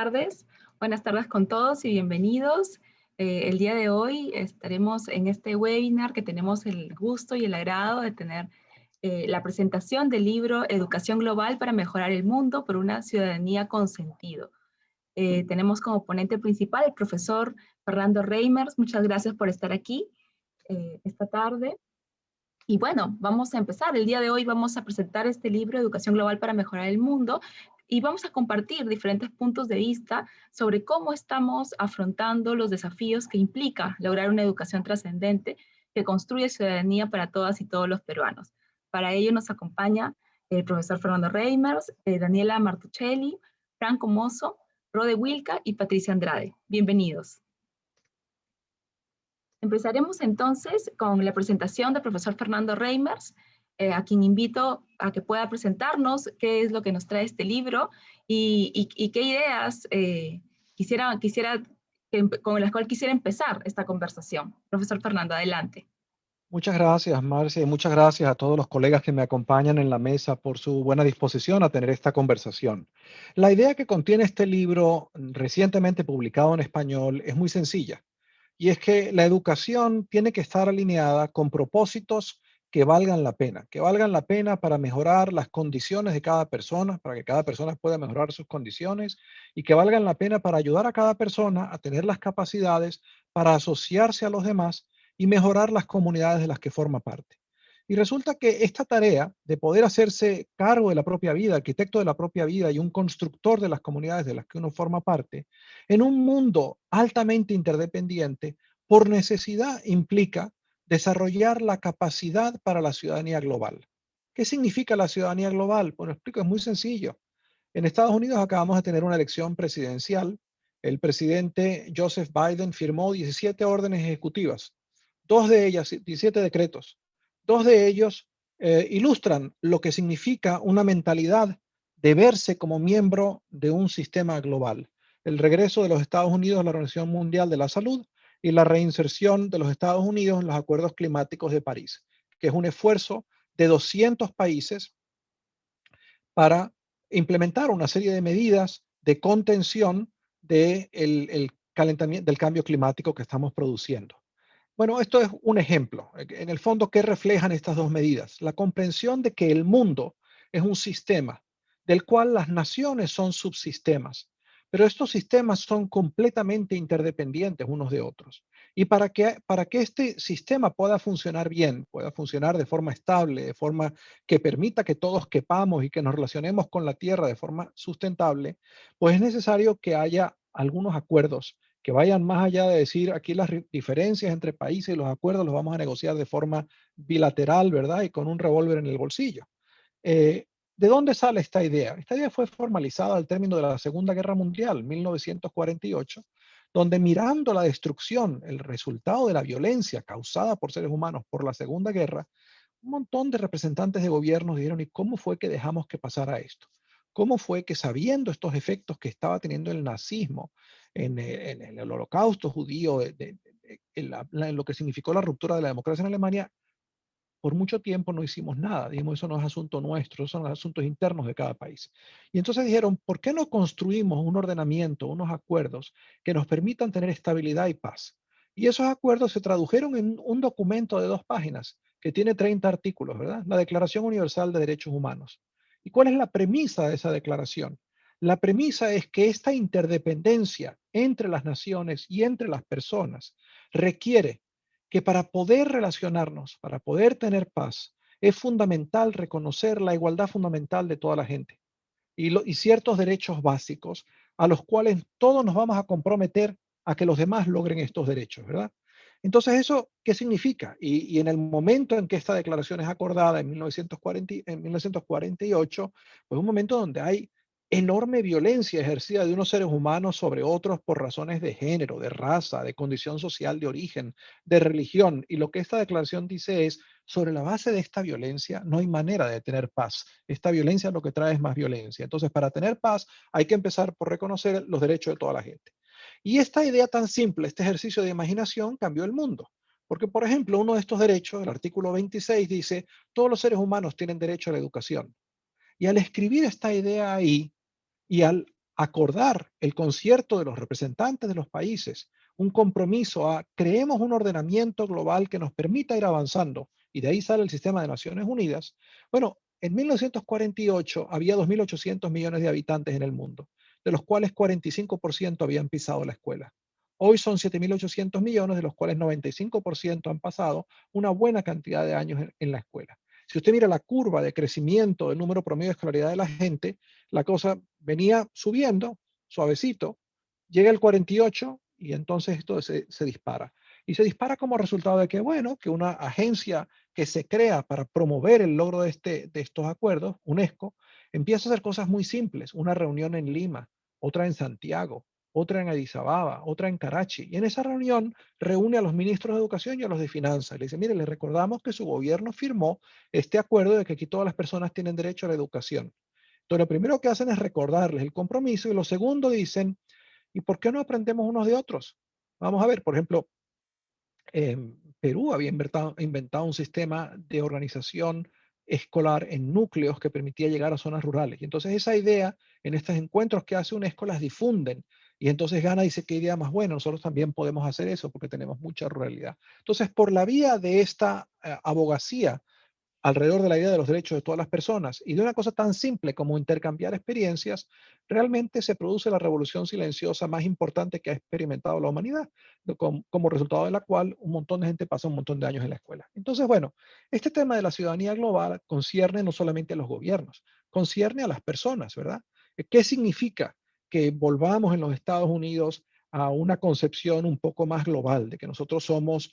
Tardes. Buenas tardes con todos y bienvenidos. El día de hoy estaremos en este webinar que tenemos el gusto y el agrado de tener la presentación del libro Educación Global para Mejorar el Mundo por una Ciudadanía con Sentido. Tenemos como ponente principal el profesor Fernando Reimers. Muchas gracias por estar aquí esta tarde. Y bueno, vamos a empezar. El día de hoy vamos a presentar este libro, Educación Global para Mejorar el Mundo, y vamos a compartir diferentes puntos de vista sobre cómo estamos afrontando los desafíos que implica lograr una educación trascendente que construye ciudadanía para todas y todos los peruanos. Para ello nos acompaña el profesor Fernando Reimers, Daniela Martuchelli, Franco Mozo, Rode Wilca y Patricia Andrade. Bienvenidos. Empezaremos entonces con la presentación del profesor Fernando Reimers, a quien invito a que pueda presentarnos qué es lo que nos trae este libro y qué ideas con las cuales quisiera empezar esta conversación. Profesor Fernando, adelante. Muchas gracias, Marcia, y muchas gracias a todos los colegas que me acompañan en la mesa por su buena disposición a tener esta conversación. La idea que contiene este libro, recientemente publicado en español, es muy sencilla, y es que la educación tiene que estar alineada con propósitos que valgan la pena para mejorar las condiciones de cada persona, para que cada persona pueda mejorar sus condiciones, y que valgan la pena para ayudar a cada persona a tener las capacidades para asociarse a los demás y mejorar las comunidades de las que forma parte. Y resulta que esta tarea de poder hacerse cargo de la propia vida, arquitecto de la propia vida y un constructor de las comunidades de las que uno forma parte, en un mundo altamente interdependiente, por necesidad implica desarrollar la capacidad para la ciudadanía global. ¿Qué significa la ciudadanía global? Bueno, explico, es muy sencillo. En Estados Unidos acabamos de tener una elección presidencial. El presidente Joseph Biden firmó 17 órdenes ejecutivas, dos de ellas, 17 decretos. Dos de ellos ilustran lo que significa una mentalidad de verse como miembro de un sistema global. El regreso de los Estados Unidos a la Organización Mundial de la Salud y la reinserción de los Estados Unidos en los acuerdos climáticos de París, que es un esfuerzo de 200 países para implementar una serie de medidas de contención del calentamiento, del cambio climático que estamos produciendo. Bueno, esto es un ejemplo. En el fondo, ¿qué reflejan estas dos medidas? La comprensión de que el mundo es un sistema del cual las naciones son subsistemas, pero estos sistemas son completamente interdependientes unos de otros. Y para que este sistema pueda funcionar bien, pueda funcionar de forma estable, de forma que permita que todos quepamos y que nos relacionemos con la Tierra de forma sustentable, pues es necesario que haya algunos acuerdos que vayan más allá de decir aquí las diferencias entre países y los acuerdos los vamos a negociar de forma bilateral, ¿verdad? Y con un revólver en el bolsillo. ¿De dónde sale esta idea? Esta idea fue formalizada al término de la Segunda Guerra Mundial, 1948, donde mirando la destrucción, el resultado de la violencia causada por seres humanos por la Segunda Guerra, un montón de representantes de gobiernos dijeron, ¿y cómo fue que dejamos que pasara esto? ¿Cómo fue que sabiendo estos efectos que estaba teniendo el nazismo en el holocausto judío, en lo que significó la ruptura de la democracia en Alemania, por mucho tiempo no hicimos nada? Dijimos, eso no es asunto nuestro, son los asuntos internos de cada país. Y entonces dijeron, ¿por qué no construimos un ordenamiento, unos acuerdos que nos permitan tener estabilidad y paz? Y esos acuerdos se tradujeron en un documento de 2 páginas que tiene 30 artículos, ¿verdad? La Declaración Universal de Derechos Humanos. ¿Y cuál es la premisa de esa declaración? La premisa es que esta interdependencia entre las naciones y entre las personas requiere que para poder relacionarnos, para poder tener paz, es fundamental reconocer la igualdad fundamental de toda la gente y ciertos derechos básicos a los cuales todos nos vamos a comprometer a que los demás logren estos derechos, ¿verdad? Entonces, ¿eso qué significa? Y en el momento en que esta declaración es acordada en 1948, pues un momento donde hay enorme violencia ejercida de unos seres humanos sobre otros por razones de género, de raza, de condición social de origen, de religión. Y lo que esta declaración dice es, sobre la base de esta violencia no hay manera de tener paz. Esta violencia lo que trae es más violencia. Entonces, para tener paz hay que empezar por reconocer los derechos de toda la gente. Y esta idea tan simple, este ejercicio de imaginación, cambió el mundo. Porque, por ejemplo, uno de estos derechos, el artículo 26, dice, todos los seres humanos tienen derecho a la educación. Y al escribir esta idea ahí, y al acordar el concierto de los representantes de los países, un compromiso a creemos un ordenamiento global que nos permita ir avanzando, y de ahí sale el sistema de Naciones Unidas. Bueno, en 1948 había 2.800 millones de habitantes en el mundo, de los cuales 45% habían pisado la escuela. Hoy son 7.800 millones, de los cuales 95% han pasado una buena cantidad de años en la escuela. Si usted mira la curva de crecimiento del número promedio de escolaridad de la gente, la cosa venía subiendo suavecito, llega el 48 y entonces esto se dispara. Y se dispara como resultado de que, bueno, que una agencia que se crea para promover el logro de estos acuerdos, UNESCO, empieza a hacer cosas muy simples. Una reunión en Lima, otra en Santiago, otra en Addis Ababa, otra en Karachi. Y en esa reunión reúne a los ministros de Educación y a los de Finanzas. Le dice, mire, le recordamos que su gobierno firmó este acuerdo de que aquí todas las personas tienen derecho a la educación. Entonces, lo primero que hacen es recordarles el compromiso y lo segundo dicen, ¿y por qué no aprendemos unos de otros? Vamos a ver, por ejemplo, Perú había inventado un sistema de organización escolar en núcleos que permitía llegar a zonas rurales. Y entonces esa idea en estos encuentros que hace UNESCO las difunden. Y entonces Gana dice, qué idea más buena, nosotros también podemos hacer eso porque tenemos mucha ruralidad. Entonces, por la vía de esta abogacía alrededor de la idea de los derechos de todas las personas y de una cosa tan simple como intercambiar experiencias, realmente se produce la revolución silenciosa más importante que ha experimentado la humanidad, como resultado de la cual un montón de gente pasa un montón de años en la escuela. Entonces, bueno, este tema de la ciudadanía global concierne no solamente a los gobiernos, concierne a las personas, ¿verdad? ¿Qué significa que volvamos en los Estados Unidos a una concepción un poco más global, de que nosotros somos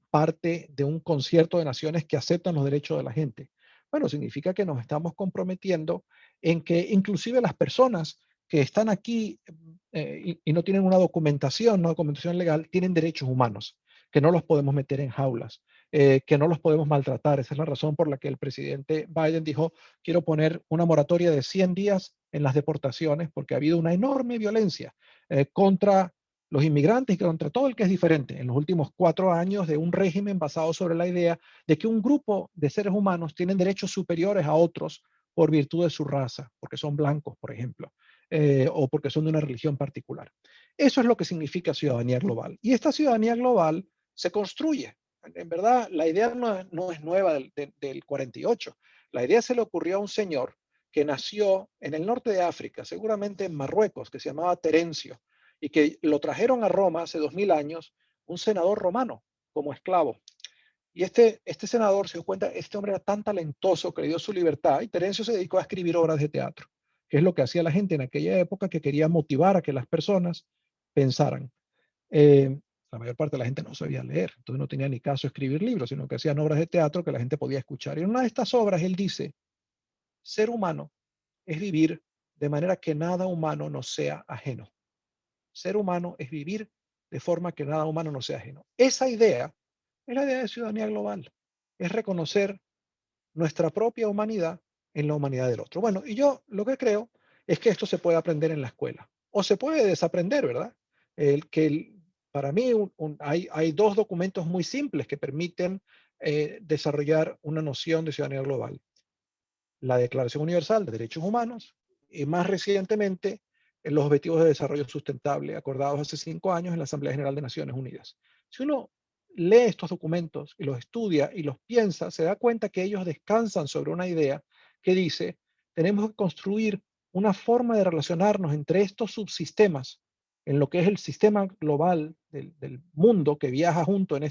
parte de un concierto de naciones que aceptan los derechos de la gente? Bueno, significa que nos estamos comprometiendo en que inclusive las personas que están aquí y no tienen una documentación legal, tienen derechos humanos, que no los podemos meter en jaulas, que no los podemos maltratar. Esa es la razón por la que el presidente Biden dijo, quiero poner una moratoria de 100 días en las deportaciones, porque ha habido una enorme violencia contra los inmigrantes y contra todo el que es diferente en los últimos 4 años de un régimen basado sobre la idea de que un grupo de seres humanos tienen derechos superiores a otros por virtud de su raza, porque son blancos, por ejemplo, o porque son de una religión particular. Eso es lo que significa ciudadanía global. Y esta ciudadanía global se construye. En verdad, la idea no es nueva del 48. La idea se le ocurrió a un señor que nació en el norte de África, seguramente en Marruecos, que se llamaba Terencio, y que lo trajeron a Roma hace 2000 años, un senador romano como esclavo. Y este senador se dio cuenta, este hombre era tan talentoso que le dio su libertad y Terencio se dedicó a escribir obras de teatro, que es lo que hacía la gente en aquella época que quería motivar a que las personas pensaran. Eh, la mayor parte de la gente no sabía leer, entonces no tenía ni caso escribir libros, sino que hacían obras de teatro que la gente podía escuchar. Y en una de estas obras él dice, ser humano es vivir de manera que nada humano nos sea ajeno. Ser humano es vivir de forma que nada humano nos sea ajeno. Esa idea es la idea de ciudadanía global. Es reconocer nuestra propia humanidad en la humanidad del otro. Bueno, y yo lo que creo es que esto se puede aprender en la escuela o se puede desaprender, ¿verdad? Para mí hay dos documentos muy simples que permiten desarrollar una noción de ciudadanía global. La Declaración Universal de Derechos Humanos y más recientemente en los Objetivos de Desarrollo Sustentable acordados hace 5 años en la Asamblea General de Naciones Unidas. Si uno lee estos documentos y los estudia y los piensa, se da cuenta que ellos descansan sobre una idea que dice, tenemos que construir una forma de relacionarnos entre estos subsistemas en lo que es el sistema global del mundo que viaja junto en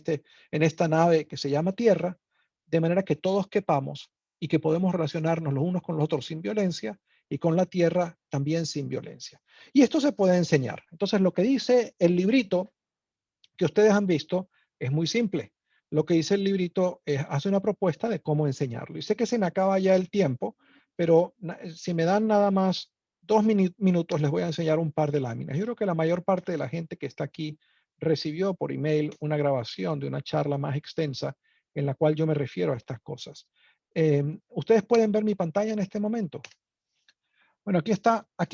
esta nave que se llama Tierra, de manera que todos quepamos y que podemos relacionarnos los unos con los otros sin violencia y con la tierra también sin violencia. Y esto se puede enseñar. Entonces, lo que dice el librito que ustedes han visto es muy simple. Lo que dice el librito es, hace una propuesta de cómo enseñarlo. Y sé que se me acaba ya el tiempo, pero si me dan nada más 2 minutos, les voy a enseñar un par de láminas. Yo creo que la mayor parte de la gente que está aquí recibió por email una grabación de una charla más extensa en la cual yo me refiero a estas cosas. Ustedes pueden ver mi pantalla en este momento. Bueno, aquí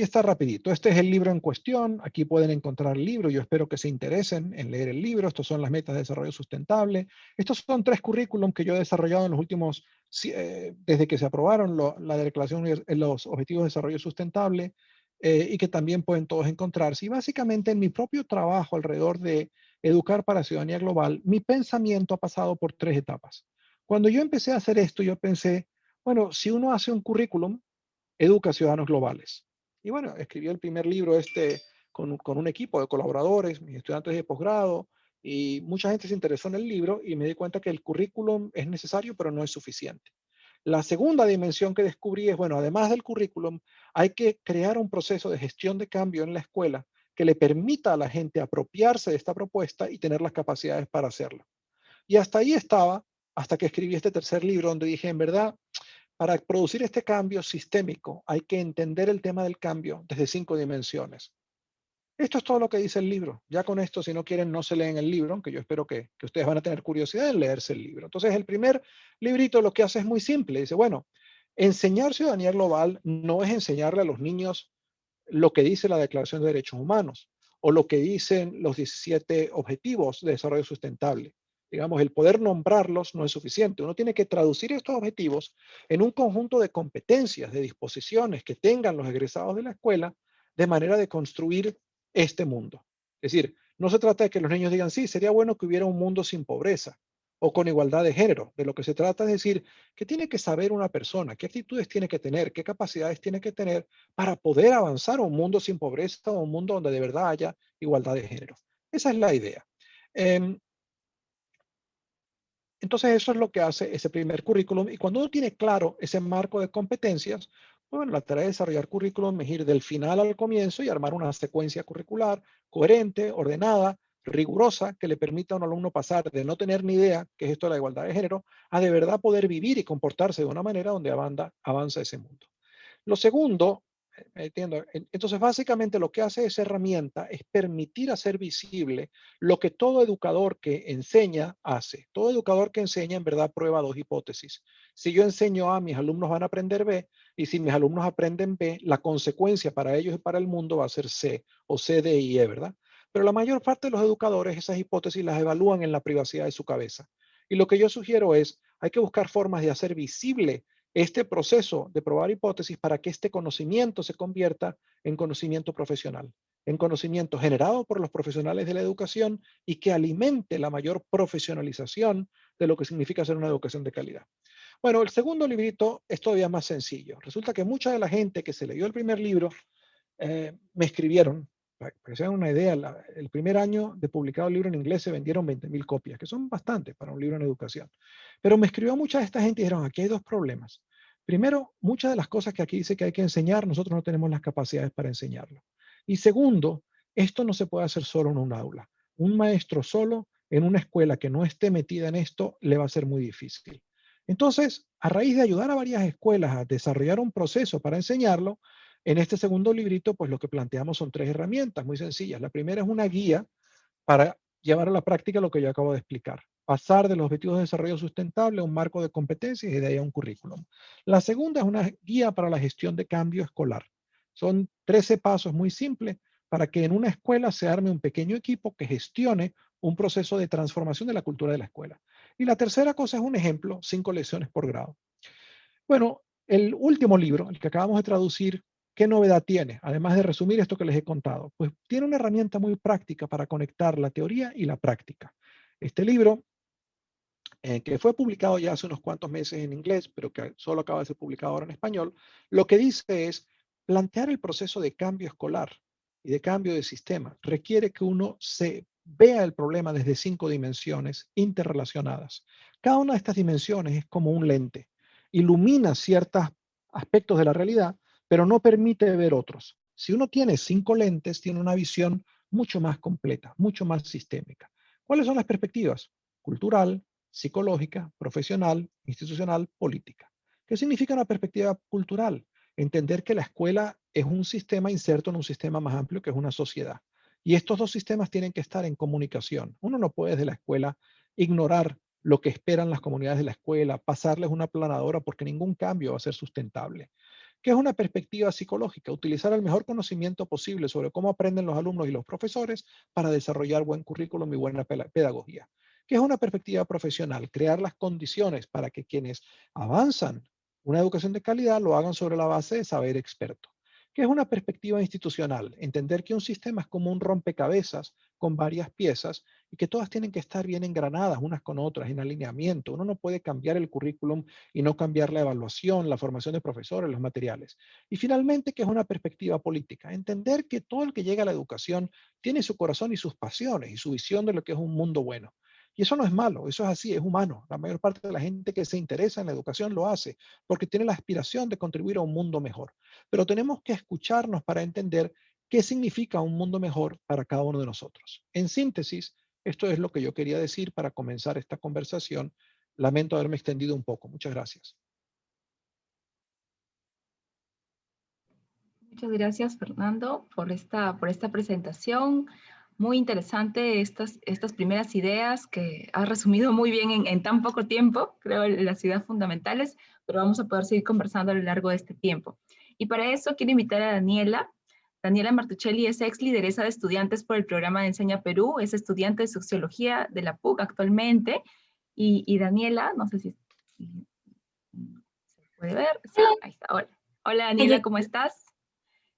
está rapidito. Este es el libro en cuestión. Aquí pueden encontrar el libro. Yo espero que se interesen en leer el libro. Estos son las metas de desarrollo sustentable. Estos son 3 currículum que yo he desarrollado en los últimos, desde que se aprobaron la declaración, los objetivos de desarrollo sustentable. y que también pueden todos encontrarse. Y básicamente en mi propio trabajo alrededor de educar para ciudadanía global, mi pensamiento ha pasado por tres etapas. Cuando yo empecé a hacer esto, yo pensé, bueno, si uno hace un currículum, educa a ciudadanos globales. Y bueno, escribí el primer libro con un equipo de colaboradores, mis estudiantes de posgrado, y mucha gente se interesó en el libro y me di cuenta que el currículum es necesario, pero no es suficiente. La segunda dimensión que descubrí es, bueno, además del currículum, hay que crear un proceso de gestión de cambio en la escuela que le permita a la gente apropiarse de esta propuesta y tener las capacidades para hacerlo. Y hasta ahí estaba, hasta que escribí este tercer libro, donde dije, en verdad, para producir este cambio sistémico hay que entender el tema del cambio desde 5 dimensiones. Esto es todo lo que dice el libro. Ya con esto, si no quieren, no se leen el libro, aunque yo espero que ustedes van a tener curiosidad en leerse el libro. Entonces, el primer librito lo que hace es muy simple. Dice, bueno, enseñar ciudadanía global no es enseñarle a los niños lo que dice la Declaración de Derechos Humanos o lo que dicen los 17 Objetivos de Desarrollo Sustentable. Digamos, el poder nombrarlos no es suficiente. Uno tiene que traducir estos objetivos en un conjunto de competencias, de disposiciones que tengan los egresados de la escuela de manera de construir este mundo. Es decir, no se trata de que los niños digan, sí, sería bueno que hubiera un mundo sin pobreza o con igualdad de género. De lo que se trata es decir, ¿qué tiene que saber una persona? ¿Qué actitudes tiene que tener? ¿Qué capacidades tiene que tener para poder avanzar a un mundo sin pobreza o un mundo donde de verdad haya igualdad de género? Esa es la idea. Em, entonces eso es lo que hace ese primer currículum y cuando uno tiene claro ese marco de competencias, pues bueno, la tarea de desarrollar currículum es ir del final al comienzo y armar una secuencia curricular coherente, ordenada, rigurosa, que le permita a un alumno pasar de no tener ni idea qué es esto de la igualdad de género a de verdad poder vivir y comportarse de una manera donde avanza ese mundo. Lo segundo, entiendo, entonces básicamente lo que hace esa herramienta es permitir hacer visible lo que todo educador que enseña hace. Todo educador que enseña en verdad prueba dos hipótesis. Si yo enseño A, mis alumnos van a aprender B, y si mis alumnos aprenden B, la consecuencia para ellos y para el mundo va a ser C o C, D y E, ¿verdad? Pero la mayor parte de los educadores esas hipótesis las evalúan en la privacidad de su cabeza. Y lo que yo sugiero es, hay que buscar formas de hacer visible este proceso de probar hipótesis para que este conocimiento se convierta en conocimiento profesional, en conocimiento generado por los profesionales de la educación y que alimente la mayor profesionalización de lo que significa hacer una educación de calidad. Bueno, el segundo librito es todavía más sencillo. Resulta que mucha de la gente que se leyó el primer libro me escribieron, para que se hagan una idea, el primer año de publicado el libro en inglés se vendieron 20,000 copias, que son bastantes para un libro en educación. Pero me escribió mucha de esta gente y dijeron, aquí hay dos problemas. Primero, muchas de las cosas que aquí dice que hay que enseñar, nosotros no tenemos las capacidades para enseñarlo. Y segundo, esto no se puede hacer solo en un aula. Un maestro solo en una escuela que no esté metida en esto le va a ser muy difícil. Entonces, a raíz de ayudar a varias escuelas a desarrollar un proceso para enseñarlo, en este segundo librito, pues lo que planteamos son tres herramientas muy sencillas. La primera es una guía para llevar a la práctica lo que yo acabo de explicar. Pasar de los objetivos de desarrollo sustentable a un marco de competencias y de ahí a un currículum. La segunda es una guía para la gestión de cambio escolar. Son 13 pasos muy simples para que en una escuela se arme un pequeño equipo que gestione un proceso de transformación de la cultura de la escuela. Y la tercera cosa es un ejemplo, 5 lecciones por grado. Bueno, el último libro, el que acabamos de traducir, ¿qué novedad tiene? Además de resumir esto que les he contado, pues tiene una herramienta muy práctica para conectar la teoría y la práctica. Este libro, que fue publicado ya hace unos cuantos meses en inglés, pero que solo acaba de ser publicado ahora en español, lo que dice es plantear el proceso de cambio escolar y de cambio de sistema. Requiere que uno se vea el problema desde 5 dimensiones interrelacionadas. Cada una de estas dimensiones es como un lente. Ilumina ciertos aspectos de la realidad, pero no permite ver otros. Si uno tiene 5 lentes, tiene una visión mucho más completa, mucho más sistémica. ¿Cuáles son las perspectivas? Cultural, psicológica, profesional, institucional, política. ¿Qué significa una perspectiva cultural? Entender que la escuela es un sistema inserto en un sistema más amplio que es una sociedad. Y estos dos sistemas tienen que estar en comunicación. Uno no puede desde la escuela ignorar lo que esperan las comunidades de la escuela, pasarles una planadora porque ningún cambio va a ser sustentable. ¿Qué es una perspectiva psicológica? Utilizar el mejor conocimiento posible sobre cómo aprenden los alumnos y los profesores para desarrollar buen currículum y buena pedagogía. ¿Qué es una perspectiva profesional? Crear las condiciones para que quienes avanzan una educación de calidad lo hagan sobre la base de saber experto. que es una perspectiva institucional, entender que un sistema es como un rompecabezas con varias piezas y que todas tienen que estar bien engranadas unas con otras, en alineamiento. Uno no puede cambiar el currículum y no cambiar la evaluación, la formación de profesores, los materiales. Y finalmente, que es una perspectiva política, entender que todo el que llega a la educación tiene su corazón y sus pasiones y su visión de lo que es un mundo bueno. Y eso no es malo, eso es así, es humano. La mayor parte de la gente que se interesa en la educación lo hace porque tiene la aspiración de contribuir a un mundo mejor. Pero tenemos que escucharnos para entender qué significa un mundo mejor para cada uno de nosotros. En síntesis, esto es lo que yo quería decir para comenzar esta conversación. Lamento haberme extendido un poco. Muchas gracias. Muchas gracias, Fernando, por esta presentación. Muy interesante estas primeras ideas que has resumido muy bien en tan poco tiempo, creo, las ideas fundamentales, pero vamos a poder seguir conversando a lo largo de este tiempo. Y para eso quiero invitar a Daniela. Daniela Martuchelli es ex lideresa de estudiantes por el programa de Enseña Perú, es estudiante de Sociología de la PUC actualmente. Y Daniela, no sé si se puede ver. Sí, ahí está. Hola. Hola, Daniela, ¿cómo estás?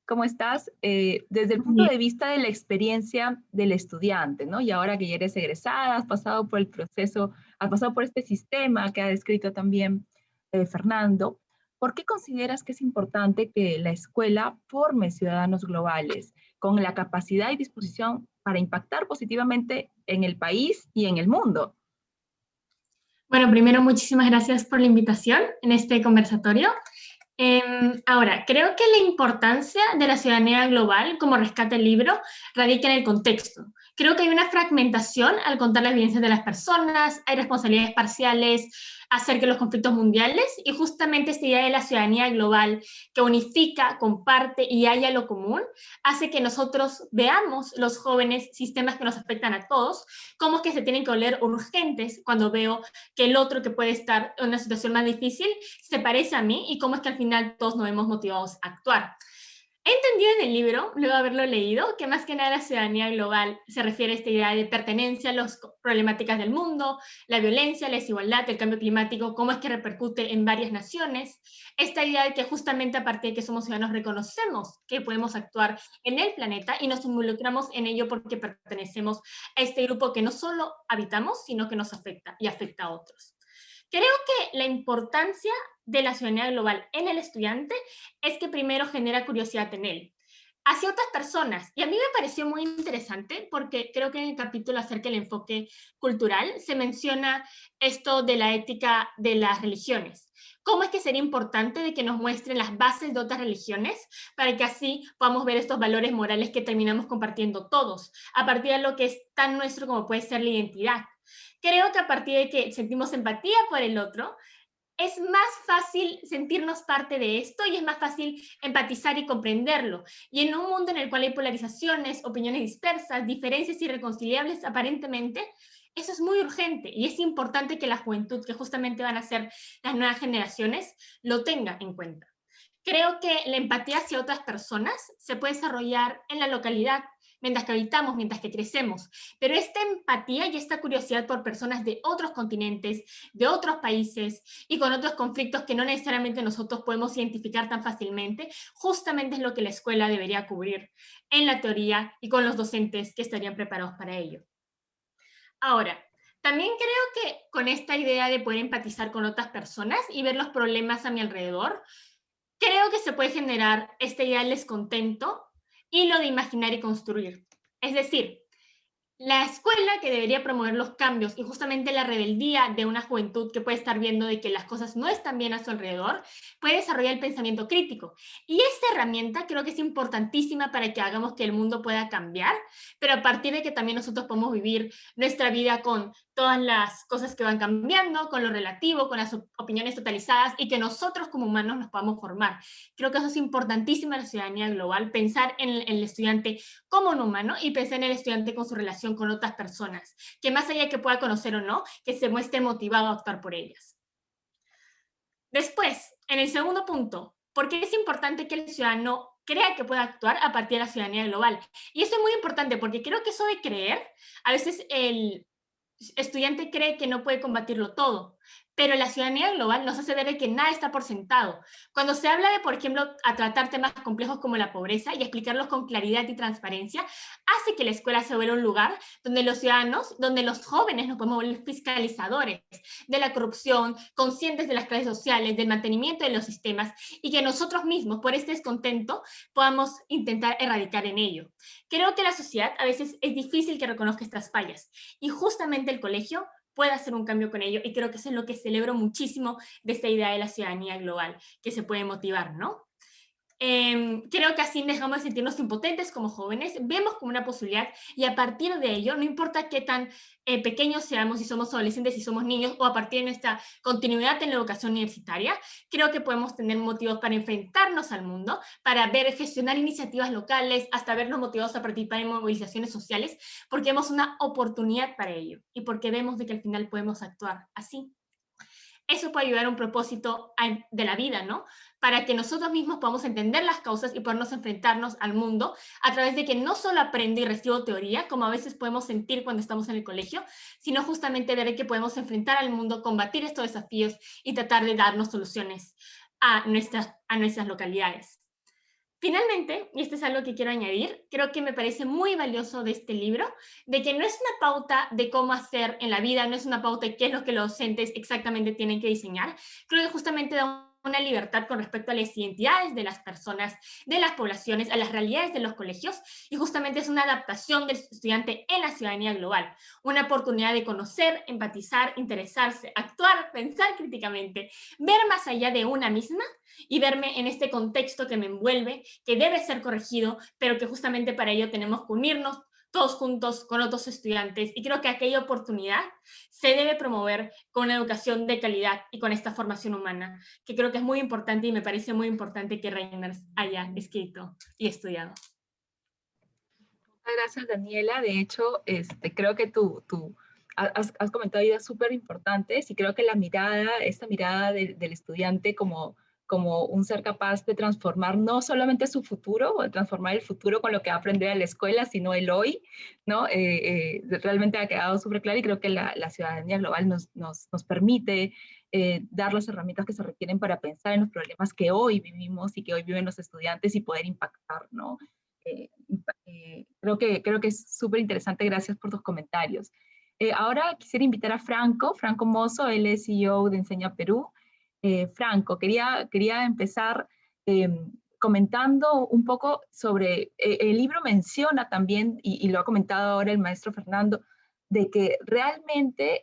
¿Cómo estás? Desde el punto Bien. de vista de la experiencia del estudiante, ¿no? Y ahora que ya eres egresada, has pasado por el proceso, has pasado por este sistema que ha descrito también Fernando, ¿por qué consideras que es importante que la escuela forme ciudadanos globales con la capacidad y disposición para impactar positivamente en el país y en el mundo? Bueno, primero, muchísimas gracias por la invitación en este conversatorio. Ahora, creo que la importancia de la ciudadanía global, como rescata el libro, radica en el contexto. Creo que hay una fragmentación al contar las vivencias de las personas, hay responsabilidades parciales acerca de los conflictos mundiales y justamente esta idea de la ciudadanía global que unifica, comparte y halla lo común, hace que nosotros veamos los jóvenes sistemas que nos afectan a todos, como es que se tienen que volver urgentes cuando veo que el otro que puede estar en una situación más difícil se parece a mí y cómo es que al final todos nos vemos motivados a actuar. He entendido en el libro, luego de haberlo leído, que más que nada la ciudadanía global se refiere a esta idea de pertenencia a las problemáticas del mundo, la violencia, la desigualdad, el cambio climático, cómo es que repercute en varias naciones. Esta idea de que justamente a partir de que somos ciudadanos reconocemos que podemos actuar en el planeta y nos involucramos en ello porque pertenecemos a este grupo que no solo habitamos, sino que nos afecta y afecta a otros. Creo que la importancia de la ciudadanía global en el estudiante es que primero genera curiosidad en él hacia otras personas. Y a mí me pareció muy interesante porque creo que en el capítulo acerca del enfoque cultural se menciona esto de la ética de las religiones. ¿Cómo es que sería importante de que nos muestren las bases de otras religiones para que así podamos ver estos valores morales que terminamos compartiendo todos, a partir de lo que es tan nuestro como puede ser la identidad? Creo que a partir de que sentimos empatía por el otro, es más fácil sentirnos parte de esto y es más fácil empatizar y comprenderlo. Y en un mundo en el cual hay polarizaciones, opiniones dispersas, diferencias irreconciliables aparentemente, eso es muy urgente y es importante que la juventud, que justamente van a ser las nuevas generaciones, lo tenga en cuenta. Creo que la empatía hacia otras personas se puede desarrollar en la localidad, mientras que habitamos, mientras que crecemos. Pero esta empatía y esta curiosidad por personas de otros continentes, de otros países y con otros conflictos que no necesariamente nosotros podemos identificar tan fácilmente, justamente es lo que la escuela debería cubrir en la teoría y con los docentes que estarían preparados para ello. Ahora, también creo que con esta idea de poder empatizar con otras personas y ver los problemas a mi alrededor, creo que se puede generar esta idea del descontento y lo de imaginar y construir. Es decir, la escuela que debería promover los cambios y justamente la rebeldía de una juventud que puede estar viendo de que las cosas no están bien a su alrededor, puede desarrollar el pensamiento crítico. Y esta herramienta creo que es importantísima para que hagamos que el mundo pueda cambiar, pero a partir de que también nosotros podemos vivir nuestra vida con todas las cosas que van cambiando, con lo relativo, con las opiniones totalizadas y que nosotros como humanos nos podamos formar. Creo que eso es importantísimo en la ciudadanía global, pensar en el estudiante como un humano y pensar en el estudiante con su relación con otras personas, que más allá de que pueda conocer o no, que se muestre motivado a actuar por ellas. Después, en el segundo punto, ¿por qué es importante que el ciudadano crea que pueda actuar a partir de la ciudadanía global? Y eso es muy importante porque creo que eso de creer, a veces el estudiante cree que no puede combatirlo todo. Pero la ciudadanía global nos hace ver de que nada está por sentado. Cuando se habla de, por ejemplo, a tratar temas complejos como la pobreza y explicarlos con claridad y transparencia, hace que la escuela se vuelva un lugar donde los ciudadanos, donde los jóvenes nos podemos volver fiscalizadores de la corrupción, conscientes de las clases sociales, del mantenimiento de los sistemas, y que nosotros mismos, por este descontento, podamos intentar erradicar en ello. Creo que la sociedad a veces es difícil que reconozca estas fallas, y justamente el colegio puede hacer un cambio con ello, y creo que eso es lo que celebro muchísimo de esta idea de la ciudadanía global, que se puede motivar, ¿no? Creo que así dejamos de sentirnos impotentes como jóvenes, vemos como una posibilidad, y a partir de ello, no importa qué tan pequeños seamos, si somos adolescentes, si somos niños, o a partir de nuestra continuidad en la educación universitaria, creo que podemos tener motivos para enfrentarnos al mundo, para gestionar iniciativas locales, hasta vernos motivados a participar en movilizaciones sociales, porque vemos una oportunidad para ello, y porque vemos de que al final podemos actuar así. Eso puede ayudar a un propósito de la vida, ¿no? Para que nosotros mismos podamos entender las causas y podernos enfrentarnos al mundo a través de que no solo aprendo y recibo teoría, como a veces podemos sentir cuando estamos en el colegio, sino justamente ver que podemos enfrentar al mundo, combatir estos desafíos y tratar de darnos soluciones a nuestras localidades. Finalmente, y esto es algo que quiero añadir, creo que me parece muy valioso de este libro, de que no es una pauta de cómo hacer en la vida, no es una pauta de qué es lo que los docentes exactamente tienen que diseñar. Creo que justamente da una libertad con respecto a las identidades de las personas, de las poblaciones, a las realidades de los colegios, y justamente es una adaptación del estudiante en la ciudadanía global, una oportunidad de conocer, empatizar, interesarse, actuar, pensar críticamente, ver más allá de una misma y verme en este contexto que me envuelve, que debe ser corregido, pero que justamente para ello tenemos que unirnos todos juntos con otros estudiantes, y creo que aquella oportunidad se debe promover con una educación de calidad y con esta formación humana, que creo que es muy importante, y me parece muy importante que Reyners haya escrito y estudiado. Muchas gracias, Daniela. De hecho, creo que tú has comentado ideas súper importantes, y creo que esta mirada del estudiante como un ser capaz de transformar no solamente su futuro, o de transformar el futuro con lo que va a aprender en la escuela, sino el hoy, ¿no? Realmente ha quedado súper claro, y creo que la ciudadanía global nos permite dar las herramientas que se requieren para pensar en los problemas que hoy vivimos y que hoy viven los estudiantes, y poder impactar, ¿no? Creo que es súper interesante. Gracias por tus comentarios. Ahora quisiera invitar a Franco Mozo. Él es CEO de Enseña Perú. Franco, quería empezar comentando un poco sobre, el libro menciona también, y lo ha comentado ahora el maestro Fernando, de que realmente,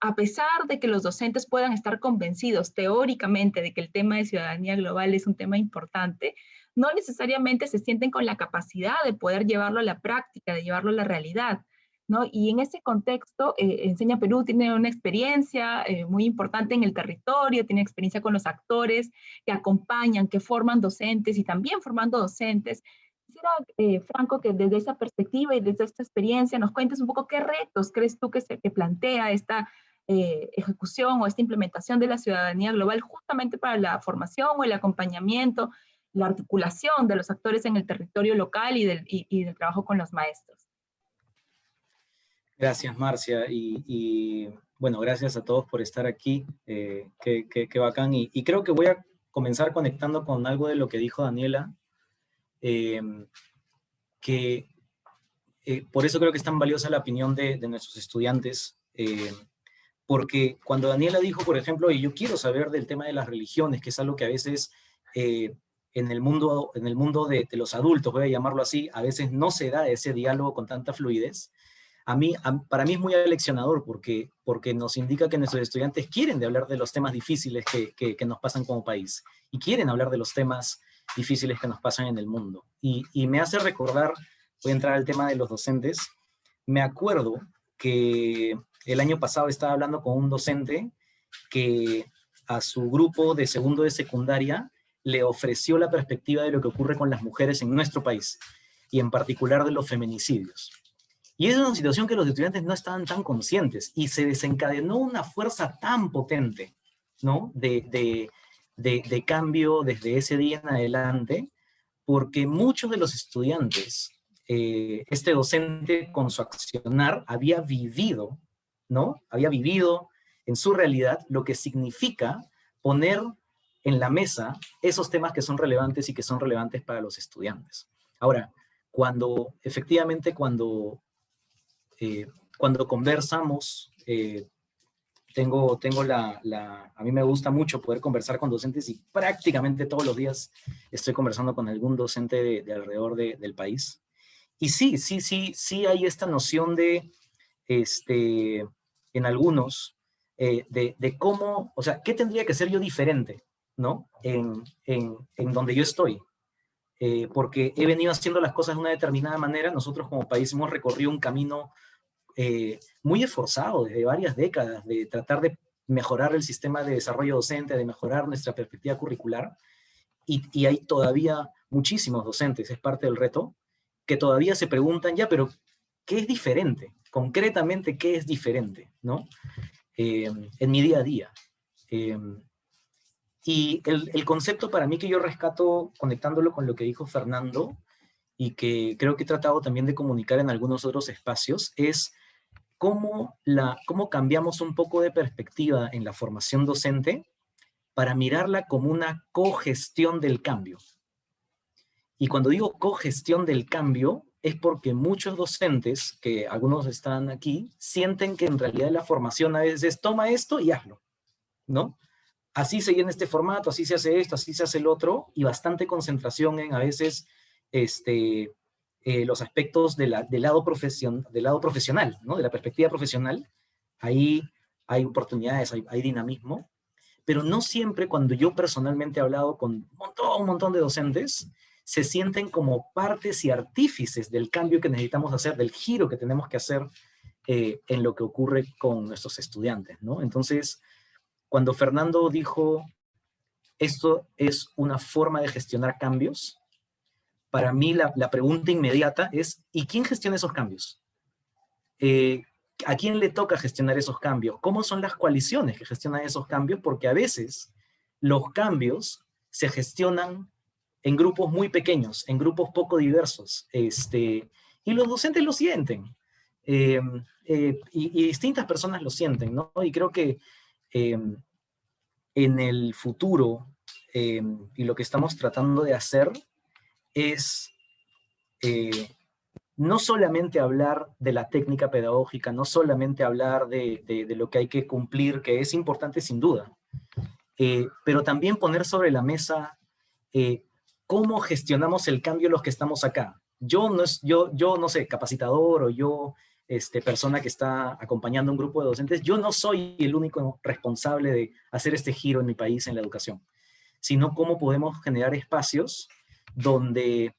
a pesar de que los docentes puedan estar convencidos teóricamente de que el tema de ciudadanía global es un tema importante, no necesariamente se sienten con la capacidad de poder llevarlo a la práctica, de llevarlo a la realidad, ¿no? Y en ese contexto, Enseña Perú tiene una experiencia muy importante en el territorio, tiene experiencia con los actores que acompañan, que forman docentes y también formando docentes. Quisiera, Franco, que desde esa perspectiva y desde esta experiencia nos cuentes un poco qué retos crees tú que plantea esta ejecución o esta implementación de la ciudadanía global, justamente para la formación o el acompañamiento, la articulación de los actores en el territorio local y del trabajo con los maestros. Gracias, Marcia, y bueno, gracias a todos por estar aquí. Qué bacán, y creo que voy a comenzar conectando con algo de lo que dijo Daniela, por eso creo que es tan valiosa la opinión de nuestros estudiantes, porque cuando Daniela dijo, por ejemplo, y yo quiero saber del tema de las religiones, que es algo que a veces en el mundo de los adultos, voy a llamarlo así, a veces no se da ese diálogo con tanta fluidez. Para mí es muy aleccionador, porque nos indica que nuestros estudiantes quieren hablar de los temas difíciles que nos pasan como país, y quieren hablar de los temas difíciles que nos pasan en el mundo. Y me hace recordar, voy a entrar al tema de los docentes, me acuerdo que el año pasado estaba hablando con un docente que a su grupo de segundo de secundaria le ofreció la perspectiva de lo que ocurre con las mujeres en nuestro país, y en particular de los feminicidios. Y es una situación que los estudiantes no estaban tan conscientes, y se desencadenó una fuerza tan potente, ¿no? de cambio desde ese día en adelante, porque muchos de los estudiantes, este docente con su accionar había vivido, ¿no? Había vivido en su realidad lo que significa poner en la mesa esos temas que son relevantes y que son relevantes para los estudiantes. Ahora, efectivamente, cuando conversamos, a mí me gusta mucho poder conversar con docentes y prácticamente todos los días estoy conversando con algún docente de alrededor del país. Y sí hay esta noción de, en algunos, de cómo, o sea, ¿qué tendría que ser yo diferente, ¿no? En donde yo estoy. Porque he venido haciendo las cosas de una determinada manera. Nosotros como país hemos recorrido un camino muy esforzado desde varias décadas de tratar de mejorar el sistema de desarrollo docente, de mejorar nuestra perspectiva curricular, y hay todavía muchísimos docentes, es parte del reto, que todavía se preguntan, ya, pero ¿qué es diferente? Concretamente, ¿qué es diferente? ¿No? En mi día a día. Y el concepto para mí que yo rescato, conectándolo con lo que dijo Fernando, y que creo que he tratado también de comunicar en algunos otros espacios, es cómo cambiamos un poco de perspectiva en la formación docente para mirarla como una cogestión del cambio. Y cuando digo cogestión del cambio, es porque muchos docentes, que algunos están aquí, sienten que en realidad la formación a veces es toma esto y hazlo, ¿no? Así se llena este formato, así se hace esto, así se hace el otro, y bastante concentración en a veces los aspectos del lado profesional, ¿no? De la perspectiva profesional. Ahí hay oportunidades, hay dinamismo, pero no siempre, cuando yo personalmente he hablado con un montón de docentes, se sienten como partes y artífices del cambio que necesitamos hacer, del giro que tenemos que hacer en lo que ocurre con nuestros estudiantes, ¿no? Entonces, cuando Fernando dijo, esto es una forma de gestionar cambios, para mí la pregunta inmediata es, ¿y quién gestiona esos cambios? ¿A quién le toca gestionar esos cambios? ¿Cómo son las coaliciones que gestionan esos cambios? Porque a veces los cambios se gestionan en grupos muy pequeños, en grupos poco diversos, y los docentes lo sienten, y distintas personas lo sienten, ¿no? Y creo que en el futuro, y lo que estamos tratando de hacer es no solamente hablar de la técnica pedagógica, no solamente hablar de lo que hay que cumplir, que es importante sin duda, pero también poner sobre la mesa cómo gestionamos el cambio los que estamos acá. Yo no sé, capacitador, o yo, persona que está acompañando a un grupo de docentes, yo no soy el único responsable de hacer este giro en mi país en la educación, sino cómo podemos generar espacios donde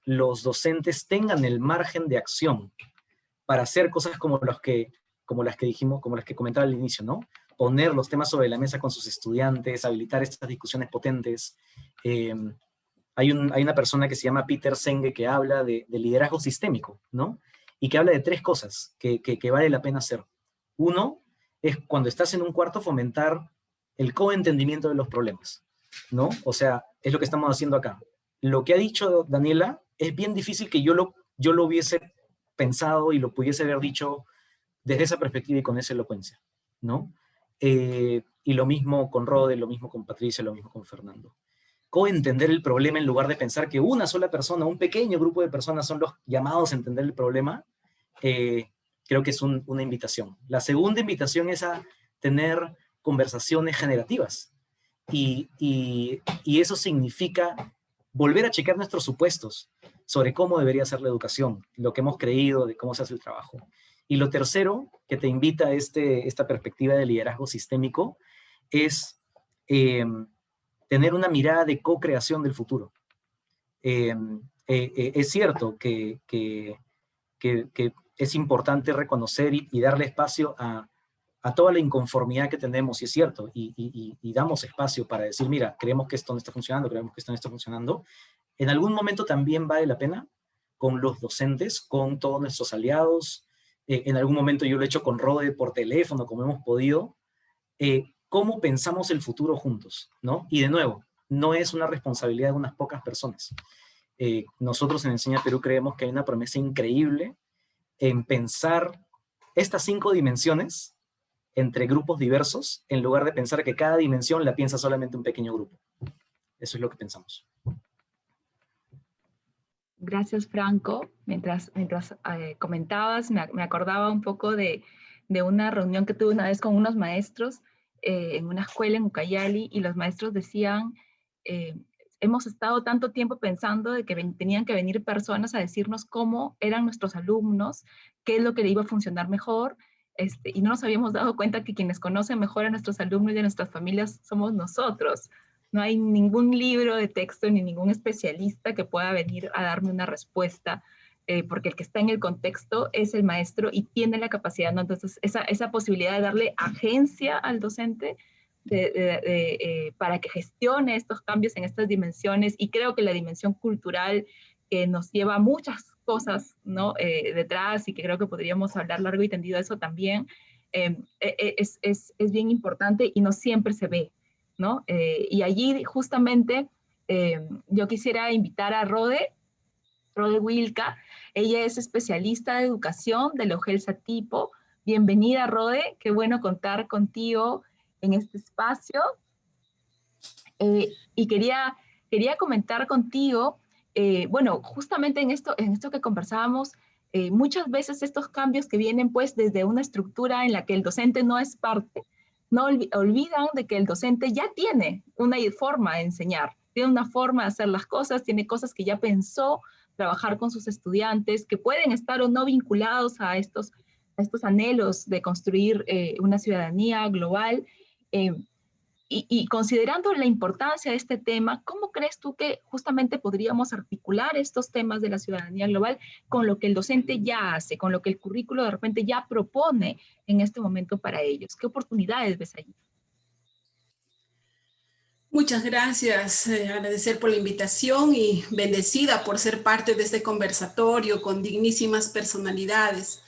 los docentes tengan el margen de acción para hacer cosas como las que dijimos, como las que comentaba al inicio, ¿no? Poner los temas sobre la mesa con sus estudiantes, habilitar estas discusiones potentes. Hay una persona que se llama Peter Senge que habla de liderazgo sistémico, ¿no? Y que habla de 3 cosas que vale la pena hacer. Uno es, cuando estás en un cuarto, fomentar el coentendimiento de los problemas, ¿no? O sea, es lo que estamos haciendo acá. Lo que ha dicho Daniela es bien difícil que yo lo hubiese pensado y lo pudiese haber dicho desde esa perspectiva y con esa elocuencia, ¿no? Y lo mismo con Rode, lo mismo con Patricia, lo mismo con Fernando. Coentender el problema en lugar de pensar que una sola persona, un pequeño grupo de personas son los llamados a entender el problema, creo que es una invitación. La segunda invitación es a tener conversaciones generativas. Y eso significa volver a checar nuestros supuestos sobre cómo debería ser la educación, lo que hemos creído de cómo se hace el trabajo. Y lo tercero que te invita a esta perspectiva de liderazgo sistémico es tener una mirada de co-creación del futuro. Es cierto que es importante reconocer y darle espacio a toda la inconformidad que tenemos, y es cierto, y damos espacio para decir, mira, creemos que esto no está funcionando, creemos que esto no está funcionando. En algún momento también vale la pena, con los docentes, con todos nuestros aliados, en algún momento yo lo he hecho con Rode por teléfono, como hemos podido, cómo pensamos el futuro juntos, ¿no? Y de nuevo, no es una responsabilidad de unas pocas personas. Nosotros en Enseña Perú creemos que hay una promesa increíble en pensar estas 5 dimensiones entre grupos diversos, en lugar de pensar que cada dimensión la piensa solamente un pequeño grupo. Eso es lo que pensamos. Gracias, Franco. Mientras comentabas, me acordaba un poco de una reunión que tuve una vez con unos maestros en una escuela en Ucayali, y los maestros decían, hemos estado tanto tiempo pensando de que tenían que venir personas a decirnos cómo eran nuestros alumnos, qué es lo que le iba a funcionar mejor, y no nos habíamos dado cuenta que quienes conocen mejor a nuestros alumnos y a nuestras familias somos nosotros. No hay ningún libro de texto ni ningún especialista que pueda venir a darme una respuesta, porque el que está en el contexto es el maestro y tiene la capacidad, ¿no? Entonces, esa posibilidad de darle agencia al docente para que gestione estos cambios en estas dimensiones, y creo que la dimensión cultural que nos lleva a muchas cosas, ¿no? Detrás, y que creo que podríamos hablar largo y tendido de eso también, es bien importante y no siempre se ve, ¿no? Y allí justamente yo quisiera invitar a Rode Wilca. Ella es especialista de educación de la OGELSA Tipo. Bienvenida, Rode, qué bueno contar contigo en este espacio. Y quería comentar contigo, bueno, justamente en esto que conversábamos, muchas veces estos cambios que vienen pues desde una estructura en la que el docente no es parte, no olvidan de que el docente ya tiene una forma de enseñar, tiene una forma de hacer las cosas, tiene cosas que ya pensó trabajar con sus estudiantes, que pueden estar o no vinculados a estos anhelos de construir una ciudadanía global. Y considerando la importancia de este tema, ¿cómo crees tú que justamente podríamos articular estos temas de la ciudadanía global con lo que el docente ya hace, con lo que el currículo de repente ya propone en este momento para ellos? ¿Qué oportunidades ves allí? Muchas gracias, agradecer por la invitación y bendecida por ser parte de este conversatorio con dignísimas personalidades.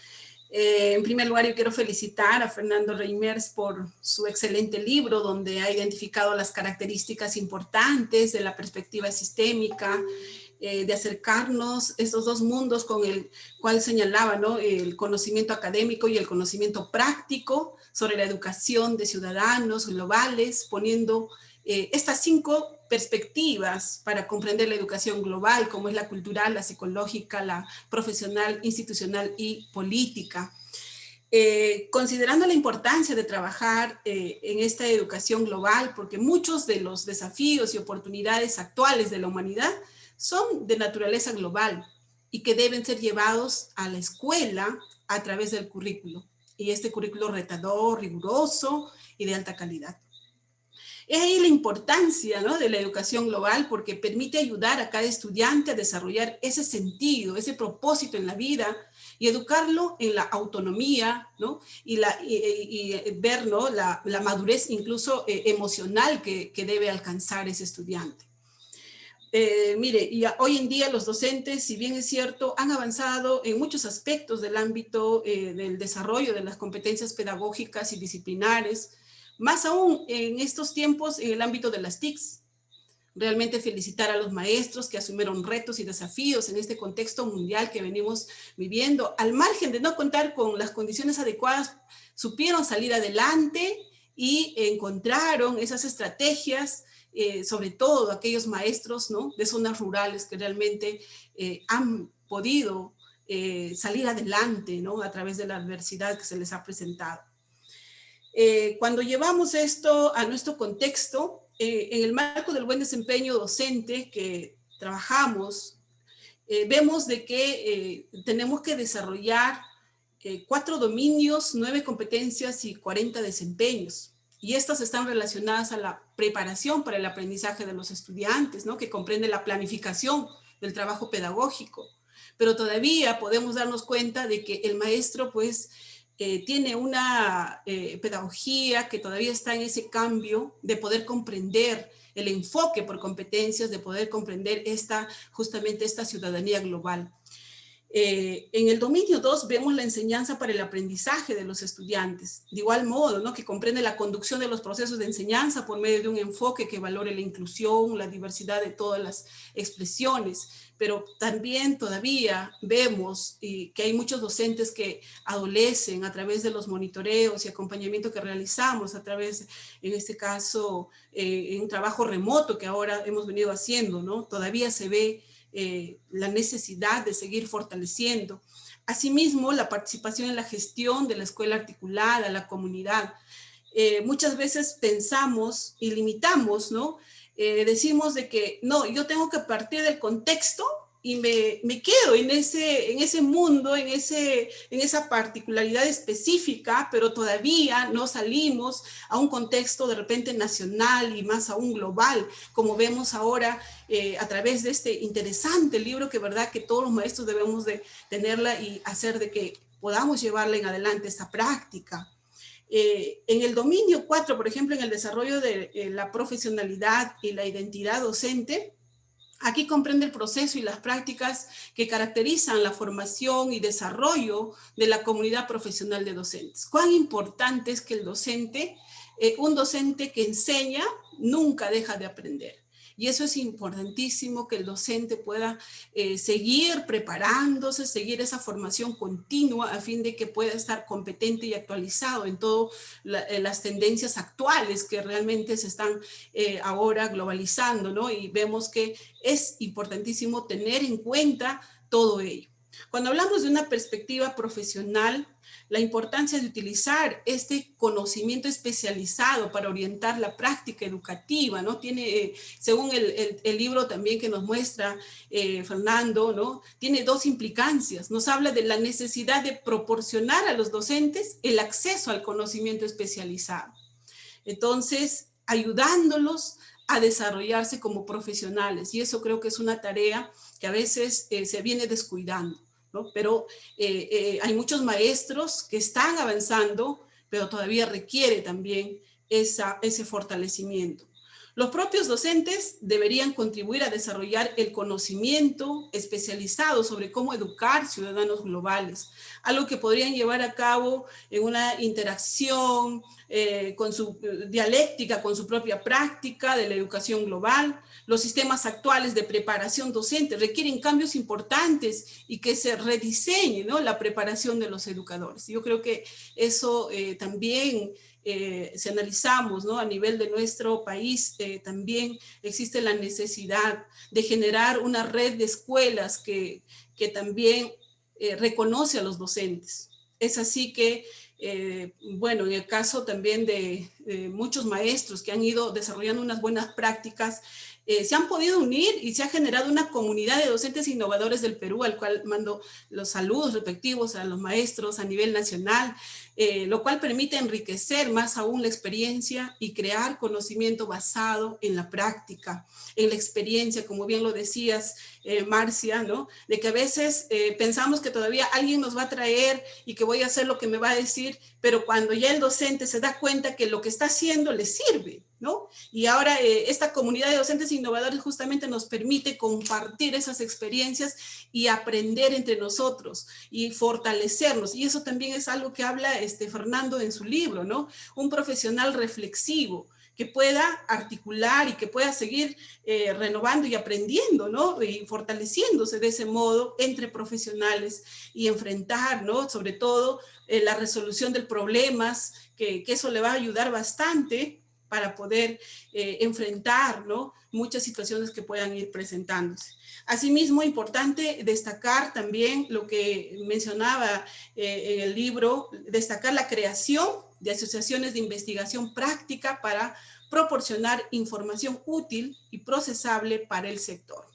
En primer lugar, yo quiero felicitar a Fernando Reimers por su excelente libro, donde ha identificado las características importantes de la perspectiva sistémica, de acercarnos estos dos mundos con el cual señalaba, ¿no? El conocimiento académico y el conocimiento práctico sobre la educación de ciudadanos globales, poniendo estas 5 perspectivas para comprender la educación global, como es la cultural, la psicológica, la profesional, institucional y política. Considerando la importancia de trabajar en esta educación global, porque muchos de los desafíos y oportunidades actuales de la humanidad son de naturaleza global y que deben ser llevados a la escuela a través del currículo, y este currículo retador, riguroso y de alta calidad. Es ahí la importancia, ¿no?, de la educación global, porque permite ayudar a cada estudiante a desarrollar ese sentido, ese propósito en la vida y educarlo en la autonomía, ¿no?, y ver, ¿no?, la madurez incluso emocional que debe alcanzar ese estudiante. Mire, y hoy en día los docentes, si bien es cierto, han avanzado en muchos aspectos del ámbito del desarrollo de las competencias pedagógicas y disciplinares, más aún en estos tiempos en el ámbito de las TICs. Realmente felicitar a los maestros que asumieron retos y desafíos en este contexto mundial que venimos viviendo. Al margen de no contar con las condiciones adecuadas, supieron salir adelante y encontraron esas estrategias, sobre todo aquellos maestros, ¿no?, de zonas rurales que realmente han podido salir adelante, ¿no?, a través de la adversidad que se les ha presentado. Cuando llevamos esto a nuestro contexto, en el marco del buen desempeño docente que trabajamos, vemos de que tenemos que desarrollar 4 dominios, 9 competencias y 40 desempeños. Y estas están relacionadas a la preparación para el aprendizaje de los estudiantes, ¿no?, que comprende la planificación del trabajo pedagógico. Pero todavía podemos darnos cuenta de que el maestro, pues, tiene una pedagogía que todavía está en ese cambio de poder comprender el enfoque por competencias, de poder comprender justamente esta ciudadanía global. En el dominio 2 vemos la enseñanza para el aprendizaje de los estudiantes. De igual modo, ¿no? Que comprende la conducción de los procesos de enseñanza por medio de un enfoque que valore la inclusión, la diversidad de todas las expresiones. Pero también todavía vemos que hay muchos docentes que adolecen a través de los monitoreos y acompañamiento que realizamos a través, en este caso, en un trabajo remoto que ahora hemos venido haciendo, ¿no? Todavía se ve la necesidad de seguir fortaleciendo. Asimismo, la participación en la gestión de la escuela articulada, la comunidad. Muchas veces pensamos y limitamos, ¿no? Decimos de que no, yo tengo que partir del contexto y me quedo en ese mundo, en esa particularidad específica, pero todavía no salimos a un contexto de repente nacional y más aún global, como vemos ahora a través de este interesante libro que verdad que todos los maestros debemos de tenerla y hacer de que podamos llevarla en adelante esta práctica. En el dominio 4, por ejemplo, en el desarrollo de la profesionalidad y la identidad docente, aquí comprende el proceso y las prácticas que caracterizan la formación y desarrollo de la comunidad profesional de docentes. Cuán importante es que el docente, un docente que enseña, nunca deja de aprender. Y eso es importantísimo, que el docente pueda seguir preparándose, seguir esa formación continua a fin de que pueda estar competente y actualizado en todas las tendencias actuales que realmente se están ahora globalizando, ¿no? Y vemos que es importantísimo tener en cuenta todo ello. Cuando hablamos de una perspectiva profesional, la importancia de utilizar este conocimiento especializado para orientar la práctica educativa, ¿no? Tiene, según el libro también que nos muestra Fernando, ¿no? Tiene dos implicancias. Nos habla de la necesidad de proporcionar a los docentes el acceso al conocimiento especializado. Entonces, ayudándolos a desarrollarse como profesionales. Y eso creo que es una tarea que a veces se viene descuidando, ¿no? Pero hay muchos maestros que están avanzando, pero todavía requiere también ese fortalecimiento. Los propios docentes deberían contribuir a desarrollar el conocimiento especializado sobre cómo educar ciudadanos globales, algo que podrían llevar a cabo en una interacción con su dialéctica, con su propia práctica de la educación global. Los sistemas actuales de preparación docente requieren cambios importantes y que se rediseñe, ¿no?, la preparación de los educadores. Yo creo que eso también, si analizamos, ¿no?, a nivel de nuestro país, también existe la necesidad de generar una red de escuelas que también reconoce a los docentes. Es así que, bueno, en el caso también de muchos maestros que han ido desarrollando unas buenas prácticas, se han podido unir y se ha generado una comunidad de docentes innovadores del Perú, al cual mando los saludos respectivos a los maestros a nivel nacional, lo cual permite enriquecer más aún la experiencia y crear conocimiento basado en la práctica, en la experiencia, como bien lo decías, Marcia, ¿no? De que a veces pensamos que todavía alguien nos va a traer y que voy a hacer lo que me va a decir, pero cuando ya el docente se da cuenta que lo que está haciendo le sirve, ¿no? Y ahora esta comunidad de docentes innovadores justamente nos permite compartir esas experiencias y aprender entre nosotros y fortalecernos. Y eso también es algo que habla Fernando en su libro, ¿no? Un profesional reflexivo que pueda articular y que pueda seguir renovando y aprendiendo, ¿no? Y fortaleciéndose de ese modo entre profesionales y enfrentar, ¿no?, sobre todo la resolución de problemas, que eso le va a ayudar bastante para poder enfrentar, ¿no?, muchas situaciones que puedan ir presentándose. Asimismo, importante destacar también lo que mencionaba en el libro, destacar la creación de asociaciones de investigación práctica para proporcionar información útil y procesable para el sector.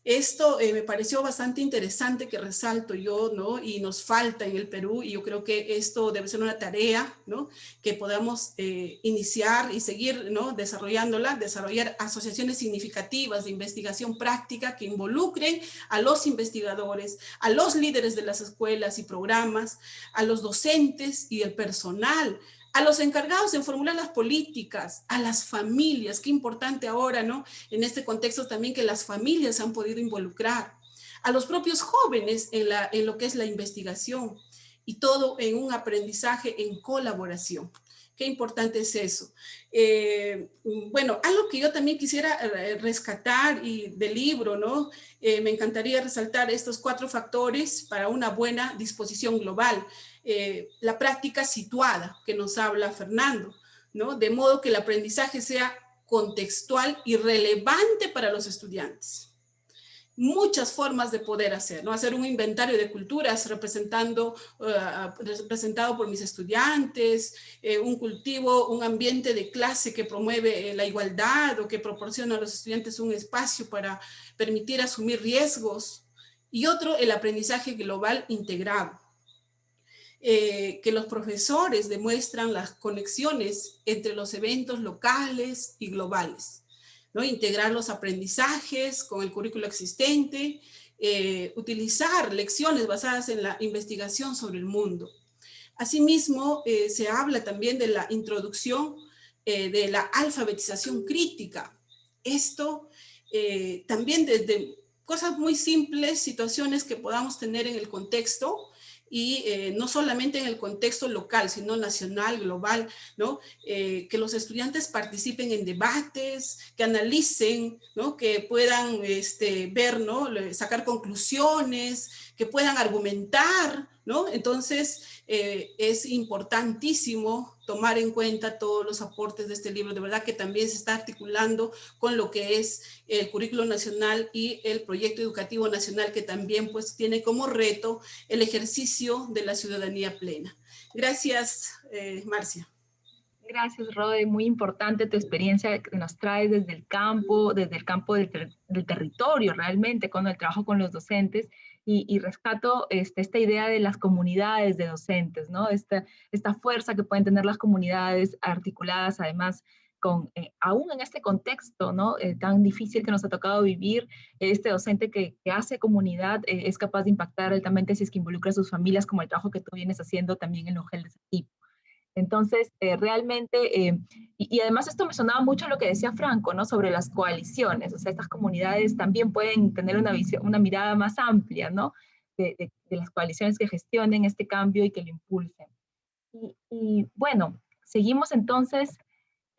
Esto me pareció bastante interesante, que resalto yo, ¿no? Y nos falta en el Perú, y yo creo que esto debe ser una tarea, ¿no?, que podamos iniciar y seguir, ¿no?, desarrollar asociaciones significativas de investigación práctica que involucren a los investigadores, a los líderes de las escuelas y programas, a los docentes y el personal, a los encargados de formular las políticas, a las familias. Qué importante ahora, ¿no?, en este contexto también, que las familias se han podido involucrar, a los propios jóvenes en lo que es la investigación, y todo en un aprendizaje en colaboración. Qué importante es eso. Bueno, algo que yo también quisiera rescatar del libro, ¿no? Me encantaría resaltar estos 4 factores para una buena disposición global. La práctica situada que nos habla Fernando, ¿no? De modo que el aprendizaje sea contextual y relevante para los estudiantes. Muchas formas de poder hacer, ¿no? Hacer un inventario de culturas representado por mis estudiantes, un cultivo, un ambiente de clase que promueve la igualdad o que proporciona a los estudiantes un espacio para permitir asumir riesgos. Y otro, el aprendizaje global integrado. Que los profesores demuestran las conexiones entre los eventos locales y globales, ¿no? Integrar los aprendizajes con el currículo existente, utilizar lecciones basadas en la investigación sobre el mundo. Asimismo, se habla también de la introducción de la alfabetización crítica. Esto también desde cosas muy simples, situaciones que podamos tener en el contexto, y no solamente en el contexto local, sino nacional, global, ¿no? Que los estudiantes participen en debates, que analicen, ¿no? Que puedan ver, ¿no? Sacar conclusiones, que puedan argumentar, ¿no? Entonces, es importantísimo tomar en cuenta todos los aportes de este libro. De verdad que también se está articulando con lo que es el currículo nacional y el proyecto educativo nacional, que también pues tiene como reto el ejercicio de la ciudadanía plena. Gracias, Marcia. Gracias, Rode. Muy importante tu experiencia que nos traes desde el campo del territorio realmente, con el trabajo con los docentes, y rescato esta idea de las comunidades de docentes, ¿no? Esta fuerza que pueden tener las comunidades articuladas, además, aún en este contexto, ¿no? Tan difícil que nos ha tocado vivir, este docente que hace comunidad es capaz de impactar altamente si es que involucra a sus familias, como el trabajo que tú vienes haciendo también en UGEL de ese tipo. Entonces, realmente, y además esto me sonaba mucho lo que decía Franco, ¿no? Sobre las coaliciones, o sea, estas comunidades también pueden tener una mirada más amplia, ¿no? De las coaliciones que gestionen este cambio y que lo impulsen. Y bueno, seguimos entonces,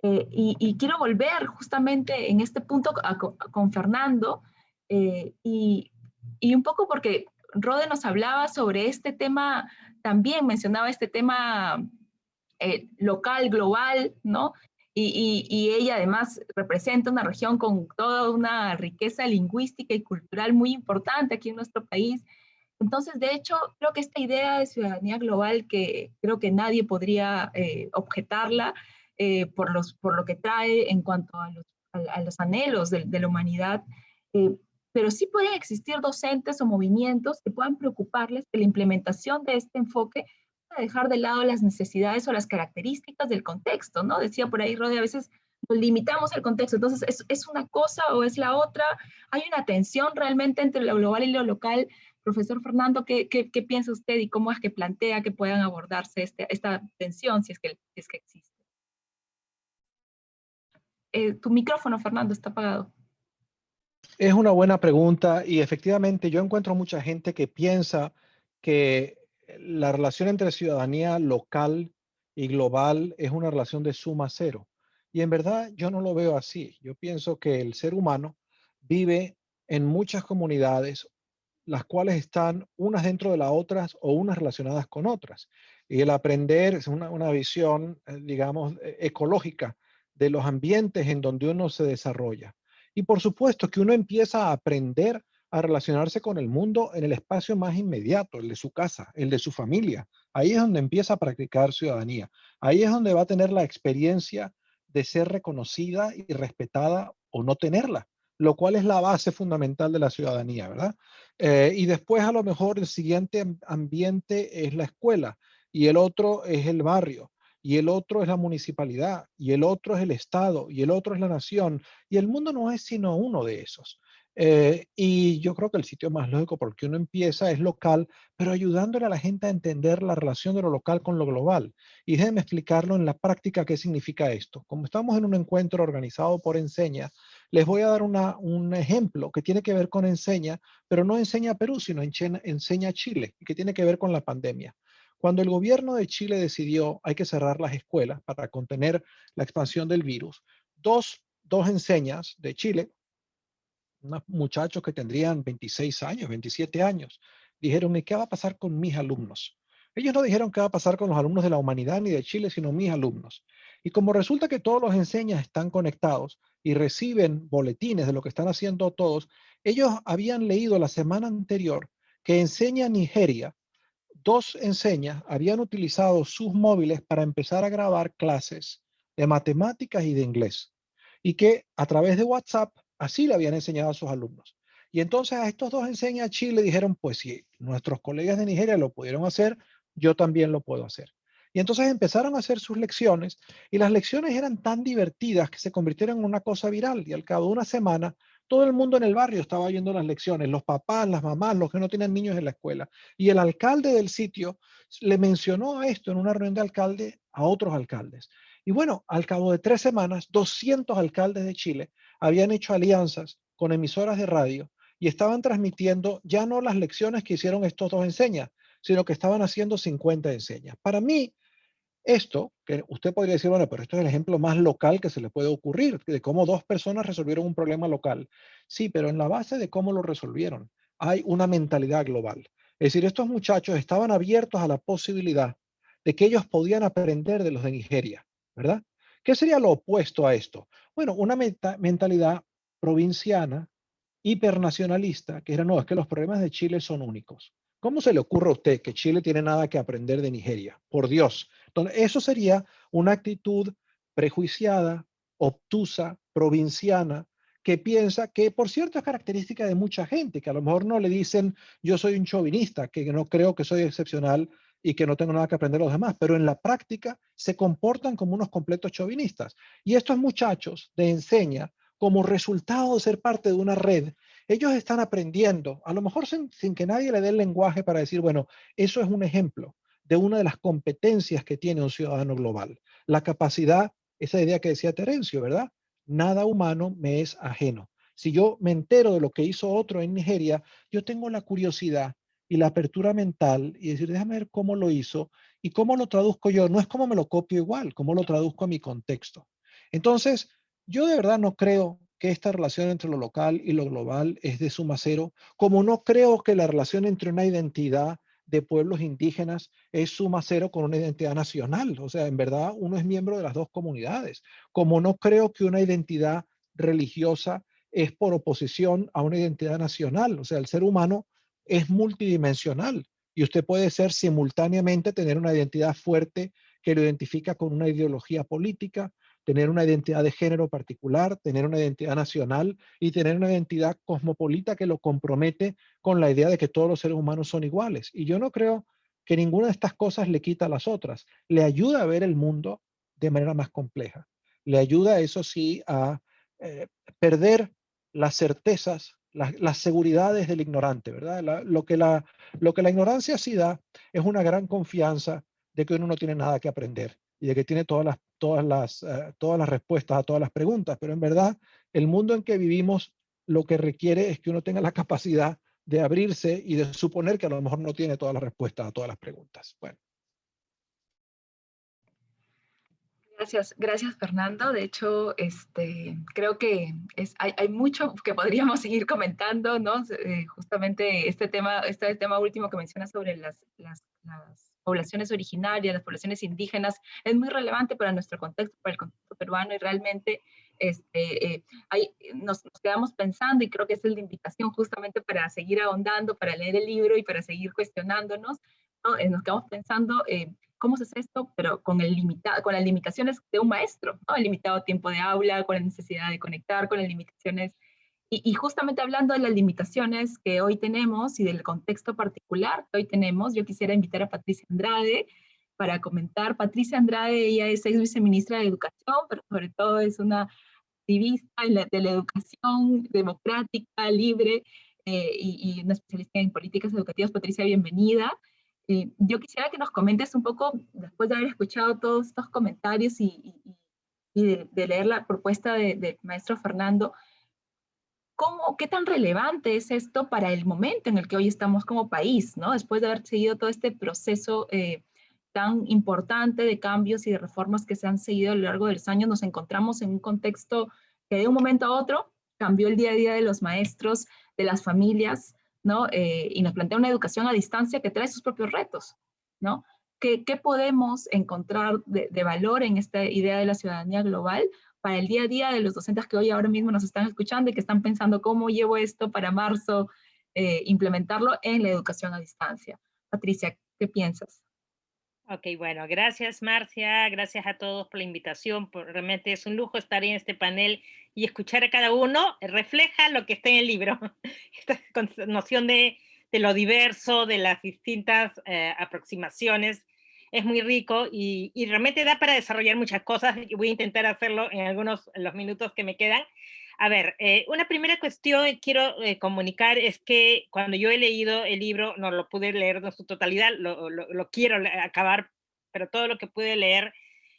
y quiero volver justamente en este punto con Fernando, y un poco porque Rode nos hablaba sobre este tema, también mencionaba este tema local, global, ¿no? Y ella además representa una región con toda una riqueza lingüística y cultural muy importante aquí en nuestro país. Entonces, de hecho, creo que esta idea de ciudadanía global, que creo que nadie podría objetarla por lo que trae en cuanto a los anhelos de la humanidad, pero sí pueden existir docentes o movimientos que puedan preocuparles de la implementación de este enfoque, a dejar de lado las necesidades o las características del contexto, ¿no? Decía por ahí Rode, a veces nos limitamos al contexto, entonces ¿es una cosa o es la otra? ¿Hay una tensión realmente entre lo global y lo local? Profesor Fernando, ¿qué piensa usted y cómo es que plantea que puedan abordarse esta tensión, si es que existe? Tu micrófono, Fernando, está apagado. Es una buena pregunta, y efectivamente yo encuentro mucha gente que piensa que la relación entre ciudadanía local y global es una relación de suma cero. Y en verdad yo no lo veo así. Yo pienso que el ser humano vive en muchas comunidades, las cuales están unas dentro de las otras o unas relacionadas con otras. Y el aprender es una visión, digamos, ecológica de los ambientes en donde uno se desarrolla. Y por supuesto que uno empieza a aprender a relacionarse con el mundo en el espacio más inmediato, el de su casa, el de su familia. Ahí es donde empieza a practicar ciudadanía. Ahí es donde va a tener la experiencia de ser reconocida y respetada o no tenerla, lo cual es la base fundamental de la ciudadanía, ¿verdad? Y después a lo mejor el siguiente ambiente es la escuela, y el otro es el barrio, y el otro es la municipalidad, y el otro es el estado, y el otro es la nación, y el mundo no es sino uno de esos. Y yo creo que el sitio más lógico por el que uno empieza es local, pero ayudándole a la gente a entender la relación de lo local con lo global. Y déjenme explicarlo en la práctica qué significa esto. Como estamos en un encuentro organizado por Enseña, Les voy a dar un ejemplo que tiene que ver con Enseña, pero no Enseña Perú, sino Enseña Chile, y que tiene que ver con la pandemia. Cuando el gobierno de Chile decidió hay que cerrar las escuelas para contener la expansión del virus, dos enseñas de Chile, unos muchachos que tendrían 26 años, 27 años, dijeron, ¿y qué va a pasar con mis alumnos? Ellos no dijeron qué va a pasar con los alumnos de la humanidad ni de Chile, sino mis alumnos. Y como resulta que todos los enseñas están conectados y reciben boletines de lo que están haciendo todos, ellos habían leído la semana anterior que Enseña Nigeria, dos enseñas habían utilizado sus móviles para empezar a grabar clases de matemáticas y de inglés, y que a través de WhatsApp así le habían enseñado a sus alumnos. Y entonces a estos dos enseñas Chile dijeron, pues si nuestros colegas de Nigeria lo pudieron hacer, yo también lo puedo hacer. Y entonces empezaron a hacer sus lecciones, y las lecciones eran tan divertidas que se convirtieron en una cosa viral, y al cabo de una semana todo el mundo en el barrio estaba viendo las lecciones, los papás, las mamás, los que no tienen niños en la escuela. Y el alcalde del sitio le mencionó a esto en una reunión de alcalde a otros alcaldes. Y bueno, al cabo de 3 semanas, 200 alcaldes de Chile habían hecho alianzas con emisoras de radio y estaban transmitiendo ya no las lecciones que hicieron estos dos enseñas, sino que estaban haciendo 50 enseñas. Para mí, esto, que usted podría decir, bueno, pero esto es el ejemplo más local que se le puede ocurrir, de cómo dos personas resolvieron un problema local. Sí, pero en la base de cómo lo resolvieron, hay una mentalidad global. Es decir, estos muchachos estaban abiertos a la posibilidad de que ellos podían aprender de los de Nigeria, ¿verdad? ¿Qué sería lo opuesto a esto? Bueno, una mentalidad provinciana, hipernacionalista, que era, no, es que los problemas de Chile son únicos. ¿Cómo se le ocurre a usted que Chile tiene nada que aprender de Nigeria? Por Dios. Entonces, eso sería una actitud prejuiciada, obtusa, provinciana, que piensa que, por cierto, es característica de mucha gente, que a lo mejor no le dicen yo soy un chauvinista, que no creo que soy excepcional y que no tengo nada que aprender de los demás, pero en la práctica se comportan como unos completos chauvinistas. Y estos muchachos de Enseña, como resultado de ser parte de una red, ellos están aprendiendo, a lo mejor sin que nadie le dé el lenguaje para decir, bueno, eso es un ejemplo de una de las competencias que tiene un ciudadano global. La capacidad, esa idea que decía Terencio, ¿verdad? Nada humano me es ajeno. Si yo me entero de lo que hizo otro en Nigeria, yo tengo la curiosidad y la apertura mental y decir, déjame ver cómo lo hizo y cómo lo traduzco yo. No es cómo me lo copio igual, cómo lo traduzco a mi contexto. Entonces, yo de verdad no creo que esta relación entre lo local y lo global es de suma cero, como no creo que la relación entre una identidad de pueblos indígenas es suma cero con una identidad nacional. O sea, en verdad uno es miembro de las dos comunidades. Como no creo que una identidad religiosa es por oposición a una identidad nacional. O sea, el ser humano es multidimensional y usted puede ser simultáneamente, tener una identidad fuerte que lo identifica con una ideología política, tener una identidad de género particular, tener una identidad nacional y tener una identidad cosmopolita que lo compromete con la idea de que todos los seres humanos son iguales. Y yo no creo que ninguna de estas cosas le quita a las otras. Le ayuda a ver el mundo de manera más compleja. Le ayuda, eso sí, a perder las certezas, las seguridades del ignorante, ¿verdad? Lo que la ignorancia sí da es una gran confianza de que uno no tiene nada que aprender y de que tiene todas las respuestas a todas las preguntas, pero en verdad el mundo en que vivimos lo que requiere es que uno tenga la capacidad de abrirse y de suponer que a lo mejor no tiene todas las respuestas a todas las preguntas. Bueno. Gracias Fernando. De hecho, creo que hay mucho que podríamos seguir comentando, ¿no? Justamente este tema último que mencionas sobre las poblaciones originarias, las poblaciones indígenas, es muy relevante para nuestro contexto, para el contexto peruano, y realmente nos quedamos pensando, y creo que esa es la invitación justamente para seguir ahondando, para leer el libro y para seguir cuestionándonos, ¿no? Nos quedamos pensando cómo se hace esto, pero con las limitaciones de un maestro, ¿no? El limitado tiempo de aula, con la necesidad de conectar, con las limitaciones. Y justamente hablando de las limitaciones que hoy tenemos y del contexto particular que hoy tenemos, yo quisiera invitar a Patricia Andrade para comentar. Patricia Andrade, ella es ex viceministra de Educación, pero sobre todo es una activista de la educación democrática, libre, y una especialista en políticas educativas. Patricia, bienvenida. Yo quisiera que nos comentes un poco, después de haber escuchado todos estos comentarios y de leer la propuesta del maestro Fernando, ¿qué tan relevante es esto para el momento en el que hoy estamos como país, ¿no? Después de haber seguido todo este proceso tan importante de cambios y de reformas que se han seguido a lo largo de los años, nos encontramos en un contexto que de un momento a otro cambió el día a día de los maestros, de las familias, ¿no? Y nos plantea una educación a distancia que trae sus propios retos, ¿no? ¿Qué podemos encontrar de valor en esta idea de la ciudadanía global para el día a día de los docentes que hoy ahora mismo nos están escuchando y que están pensando cómo llevo esto para marzo, implementarlo en la educación a distancia? Patricia, ¿qué piensas? Ok, bueno, gracias Marcia, gracias a todos por la invitación, realmente es un lujo estar en este panel y escuchar a cada uno, refleja lo que está en el libro, esta noción de lo diverso, de las distintas aproximaciones, es muy rico y realmente da para desarrollar muchas cosas y voy a intentar hacerlo en los minutos que me quedan. A ver, una primera cuestión que quiero comunicar es que cuando yo he leído el libro, no lo pude leer en su totalidad, lo quiero acabar, pero todo lo que pude leer,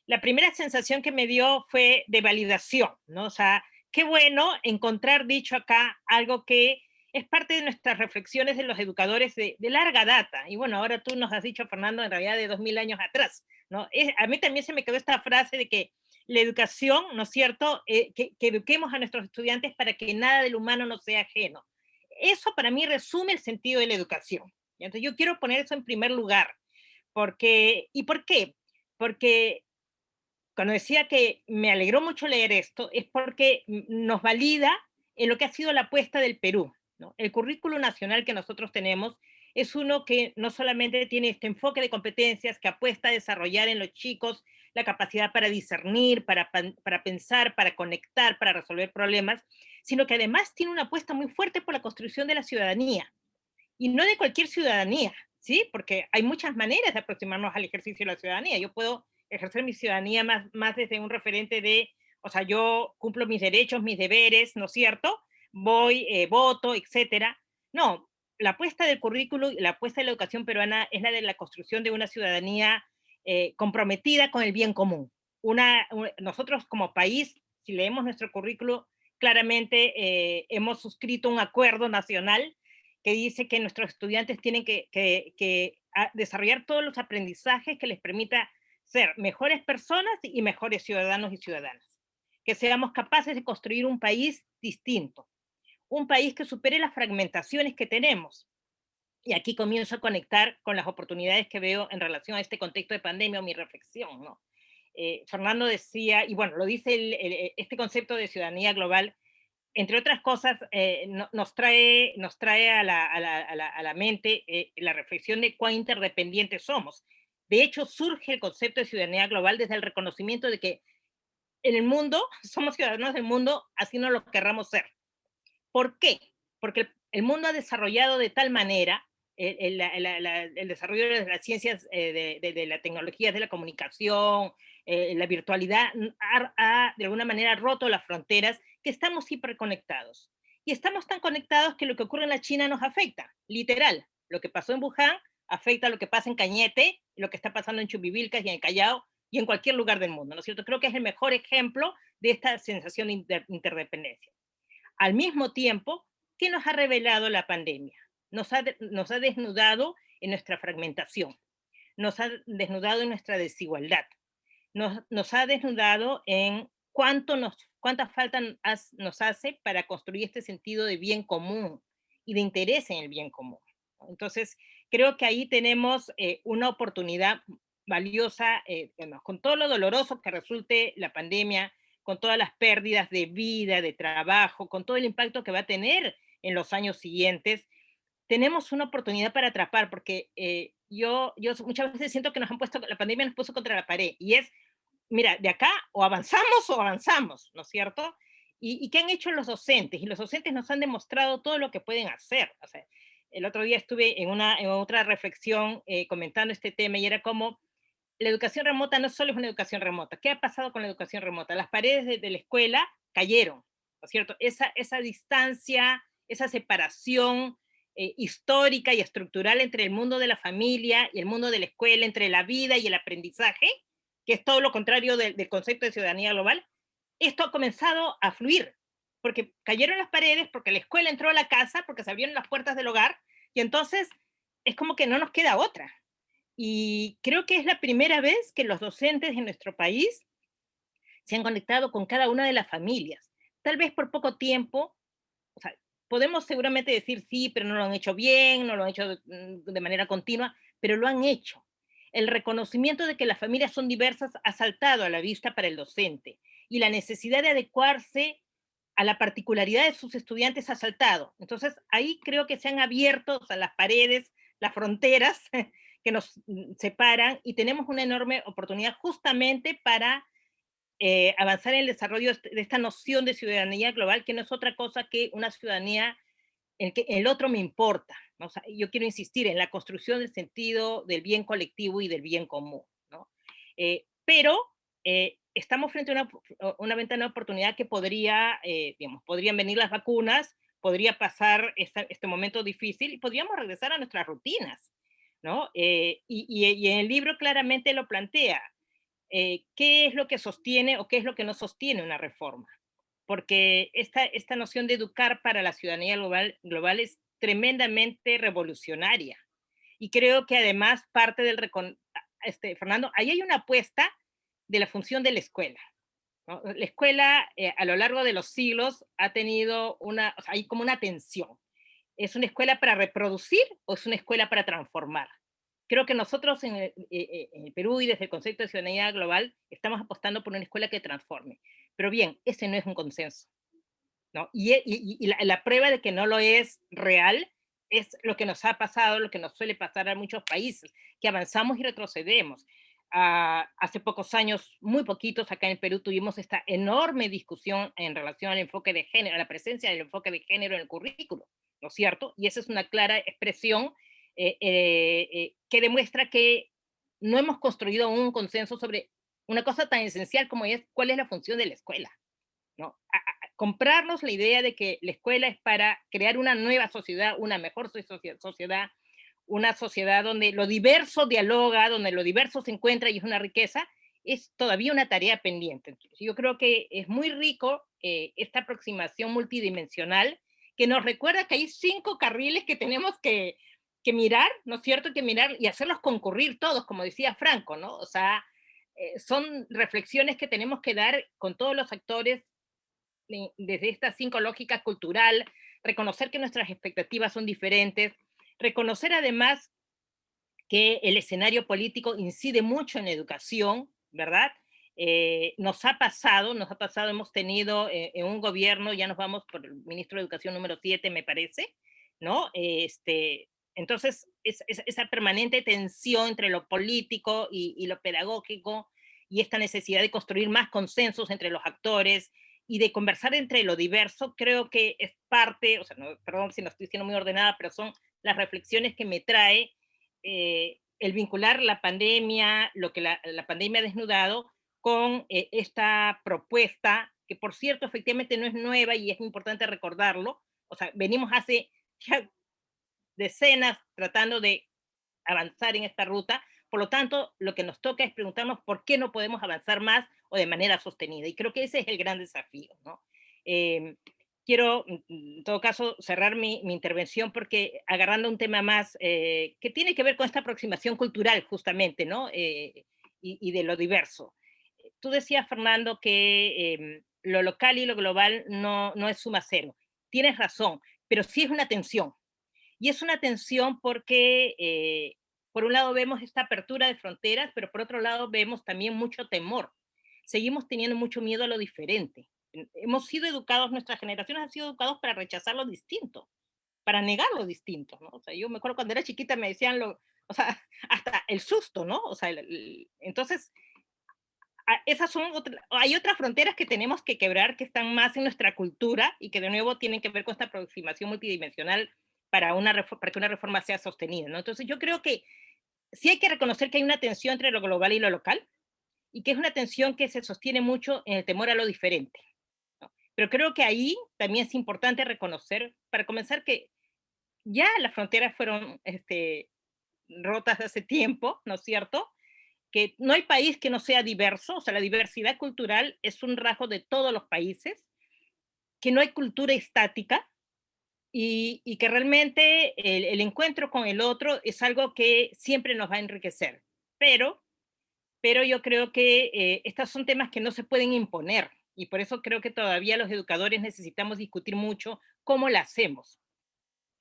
la primera sensación que me dio fue de validación, ¿no? O sea, qué bueno encontrar dicho acá algo que es parte de nuestras reflexiones de los educadores de larga data. Y bueno, ahora tú nos has dicho, Fernando, en realidad de 2000 años atrás, ¿no? A mí también se me quedó esta frase de que la educación, ¿no es cierto?, que eduquemos a nuestros estudiantes para que nada del humano nos sea ajeno. Eso para mí resume el sentido de la educación. Entonces yo quiero poner eso en primer lugar. ¿Y por qué? Porque cuando decía que me alegró mucho leer esto, es porque nos valida en lo que ha sido la apuesta del Perú, ¿no? El currículo nacional que nosotros tenemos es uno que no solamente tiene este enfoque de competencias, que apuesta a desarrollar en los chicos la capacidad para discernir, para pensar, para conectar, para resolver problemas, sino que además tiene una apuesta muy fuerte por la construcción de la ciudadanía. Y no de cualquier ciudadanía, ¿sí? Porque hay muchas maneras de aproximarnos al ejercicio de la ciudadanía. Yo puedo ejercer mi ciudadanía más desde un referente de, o sea, yo cumplo mis derechos, mis deberes, ¿no es cierto? Voy, voto, etcétera. No, la apuesta del currículo, la apuesta de la educación peruana es la de la construcción de una ciudadanía comprometida con el bien común. Nosotros como país, si leemos nuestro currículo, claramente hemos suscrito un acuerdo nacional que dice que nuestros estudiantes tienen que desarrollar todos los aprendizajes que les permita ser mejores personas y mejores ciudadanos y ciudadanas. Que seamos capaces de construir un país distinto, un país que supere las fragmentaciones que tenemos. Y aquí comienzo a conectar con las oportunidades que veo en relación a este contexto de pandemia o mi reflexión, ¿no? Fernando decía, y bueno, lo dice este concepto de ciudadanía global, entre otras cosas, nos trae a la mente la reflexión de cuán interdependientes somos. De hecho, surge el concepto de ciudadanía global desde el reconocimiento de que en el mundo somos ciudadanos del mundo, así no lo querramos ser. ¿Por qué? Porque el mundo ha desarrollado de tal manera el desarrollo de las ciencias, de la tecnología, de la comunicación, la virtualidad, ha de alguna manera roto las fronteras, que estamos hiperconectados. Y estamos tan conectados que lo que ocurre en la China nos afecta, literal. Lo que pasó en Wuhan afecta a lo que pasa en Cañete, lo que está pasando en Chumbivilcas y en Callao y en cualquier lugar del mundo, ¿no es cierto? Creo que es el mejor ejemplo de esta sensación de interdependencia. Al mismo tiempo, ¿qué nos ha revelado la pandemia? Nos ha desnudado en nuestra fragmentación, nos ha desnudado en nuestra desigualdad, nos ha desnudado en cuánta falta nos hace para construir este sentido de bien común y de interés en el bien común. Entonces, creo que ahí tenemos una oportunidad valiosa, con todo lo doloroso que resulte la pandemia, con todas las pérdidas de vida, de trabajo, con todo el impacto que va a tener en los años siguientes, tenemos una oportunidad para atrapar, porque yo muchas veces siento que la pandemia nos puso contra la pared, y es, mira, de acá o avanzamos, ¿no es cierto? ¿Y qué han hecho los docentes? Y los docentes nos han demostrado todo lo que pueden hacer. O sea, el otro día estuve en otra reflexión comentando este tema, y era como, la educación remota no solo es una educación remota. ¿Qué ha pasado con la educación remota? Las paredes de la escuela cayeron, ¿no es cierto? Esa distancia, esa separación histórica y estructural entre el mundo de la familia y el mundo de la escuela, entre la vida y el aprendizaje, que es todo lo contrario del concepto de ciudadanía global, esto ha comenzado a fluir. porque cayeron las paredes, porque la escuela entró a la casa, porque se abrieron las puertas del hogar, y entonces es como que no nos queda otra. Y creo que es la primera vez que los docentes en nuestro país se han conectado con cada una de las familias. Tal vez por poco tiempo, o sea, podemos seguramente decir sí, pero no lo han hecho bien, no lo han hecho de manera continua, pero lo han hecho. El reconocimiento de que las familias son diversas ha saltado a la vista para el docente y la necesidad de adecuarse a la particularidad de sus estudiantes ha saltado. Entonces, ahí creo que se han abierto, o sea, las paredes, las fronteras que nos separan y tenemos una enorme oportunidad justamente para avanzar en el desarrollo de esta noción de ciudadanía global, que no es otra cosa que una ciudadanía en que el otro me importa, ¿no? O sea, yo quiero insistir en la construcción del sentido del bien colectivo y del bien común, ¿no? Pero estamos frente a una ventana de oportunidad que podría, digamos, podrían venir las vacunas, podría pasar este momento difícil y podríamos regresar a nuestras rutinas, ¿no? Y en el libro claramente lo plantea. ¿Qué es lo que sostiene o qué es lo que no sostiene una reforma? Porque esta noción de educar para la ciudadanía global es tremendamente revolucionaria. Y creo que además parte del... Fernando, ahí hay una apuesta de la función de la escuela, ¿no? La escuela a lo largo de los siglos ha tenido o sea, hay como una tensión. ¿Es una escuela para reproducir o es una escuela para transformar? Creo que nosotros en el Perú y desde el concepto de ciudadanía global estamos apostando por una escuela que transforme. Pero bien, ese no es un consenso, ¿no? Y la prueba de que no lo es real es lo que nos ha pasado, lo que nos suele pasar a muchos países, que avanzamos y retrocedemos. Hace pocos años, muy poquitos, acá en el Perú tuvimos esta enorme discusión en relación al enfoque de género, a la presencia del enfoque de género en el currículo, ¿no es cierto? Y esa es una clara expresión que demuestra que no hemos construido un consenso sobre una cosa tan esencial como es cuál es la función de la escuela, ¿no? Comprarnos la idea de que la escuela es para crear una nueva sociedad, una mejor sociedad, una sociedad donde lo diverso dialoga, donde lo diverso se encuentra y es una riqueza, es todavía una tarea pendiente. Entonces, yo creo que es muy rico esta aproximación multidimensional que nos recuerda que hay 5 carriles que tenemos que mirar, ¿no es cierto? Que mirar y hacerlos concurrir todos, como decía Franco, ¿no? O sea, son reflexiones que tenemos que dar con todos los actores desde esta 5 lógica cultural, reconocer que nuestras expectativas son diferentes, reconocer además que el escenario político incide mucho en la educación, ¿verdad? Nos ha pasado, hemos tenido en un gobierno, ya nos vamos por el ministro de Educación número 7, me parece, ¿no? Entonces, esa permanente tensión entre lo político y lo pedagógico y esta necesidad de construir más consensos entre los actores y de conversar entre lo diverso, creo que es parte, o sea, no, perdón si no estoy siendo muy ordenada, pero son las reflexiones que me trae el vincular la pandemia, lo que la pandemia ha desnudado, con esta propuesta, que por cierto efectivamente no es nueva y es importante recordarlo, o sea, venimos hace ya decenas tratando de avanzar en esta ruta, por lo tanto, lo que nos toca es preguntarnos por qué no podemos avanzar más o de manera sostenida, y creo que ese es el gran desafío, ¿no? Quiero, en todo caso, cerrar mi intervención porque agarrando un tema más que tiene que ver con esta aproximación cultural, justamente, ¿no? Y de lo diverso. Tú decías, Fernando, que lo local y lo global no es suma cero. Tienes razón, pero sí es una tensión. Y es una tensión porque, por un lado, vemos esta apertura de fronteras, pero por otro lado, vemos también mucho temor. Seguimos teniendo mucho miedo a lo diferente. Hemos sido educados, nuestras generaciones han sido educados para rechazar lo distinto, para negar lo distinto, ¿no? O sea, yo me acuerdo cuando era chiquita me decían o sea, hasta el susto, ¿no? O sea, entonces, esas son hay otras fronteras que tenemos que quebrar que están más en nuestra cultura y que de nuevo tienen que ver con esta aproximación multidimensional para que una reforma sea sostenida, ¿no? Entonces yo creo que sí hay que reconocer que hay una tensión entre lo global y lo local y que es una tensión que se sostiene mucho en el temor a lo diferente, ¿no? Pero creo que ahí también es importante reconocer, para comenzar, que ya las fronteras fueron rotas hace tiempo, ¿no es cierto? Que no hay país que no sea diverso, o sea, la diversidad cultural es un rasgo de todos los países, que no hay cultura estática y que realmente el encuentro con el otro es algo que siempre nos va a enriquecer. Pero yo creo que estos son temas que no se pueden imponer y por eso creo que todavía los educadores necesitamos discutir mucho cómo lo hacemos,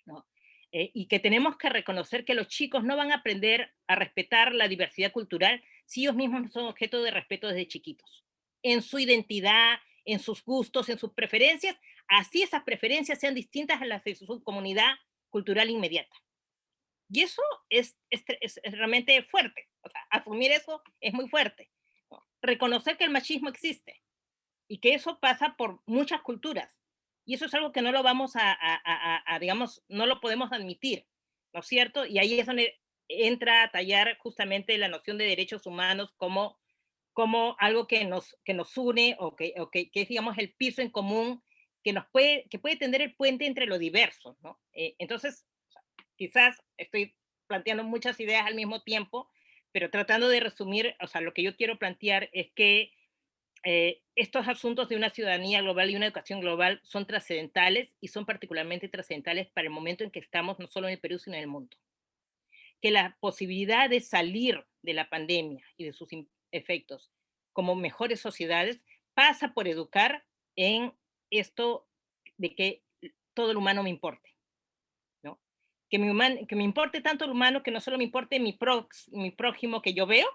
¿no? Y que tenemos que reconocer que los chicos no van a aprender a respetar la diversidad cultural si ellos mismos no son objeto de respeto desde chiquitos, en su identidad, en sus gustos, en sus preferencias, así esas preferencias sean distintas a las de su comunidad cultural inmediata. Y eso es realmente fuerte. O sea, asumir eso es muy fuerte, ¿no? Reconocer que el machismo existe y que eso pasa por muchas culturas. Y eso es algo que no lo vamos digamos, no lo podemos admitir, ¿no es cierto? Y ahí es donde entra a tallar justamente la noción de derechos humanos como algo que nos une o que es, digamos, el piso en común que puede tender el puente entre lo diverso, ¿no? Entonces, quizás estoy planteando muchas ideas al mismo tiempo, pero tratando de resumir, o sea, lo que yo quiero plantear es que estos asuntos de una ciudadanía global y una educación global son trascendentales y son particularmente trascendentales para el momento en que estamos no solo en el Perú, sino en el mundo. Que la posibilidad de salir de la pandemia y de sus efectos como mejores sociedades pasa por educar en esto de que todo el humano me importe, ¿no? Que me importe tanto el humano que no solo me importe mi prójimo que yo veo,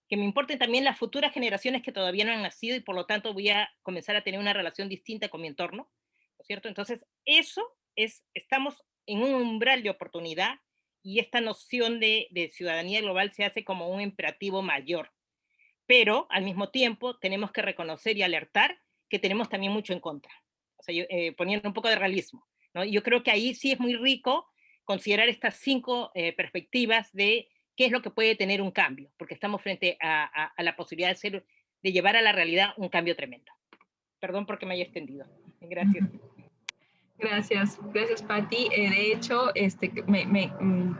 que me importen también las futuras generaciones que todavía no han nacido y por lo tanto voy a comenzar a tener una relación distinta con mi entorno, ¿no es cierto? Entonces, estamos en un umbral de oportunidad y esta noción de ciudadanía global se hace como un imperativo mayor. Pero, al mismo tiempo, tenemos que reconocer y alertar que tenemos también mucho en contra. O sea, poniendo un poco de realismo, ¿no? Yo creo que ahí sí es muy rico considerar estas 5 perspectivas de qué es lo que puede tener un cambio, porque estamos frente a la posibilidad de llevar a la realidad un cambio tremendo. Perdón porque me haya extendido. Gracias. Gracias, Patti. De hecho,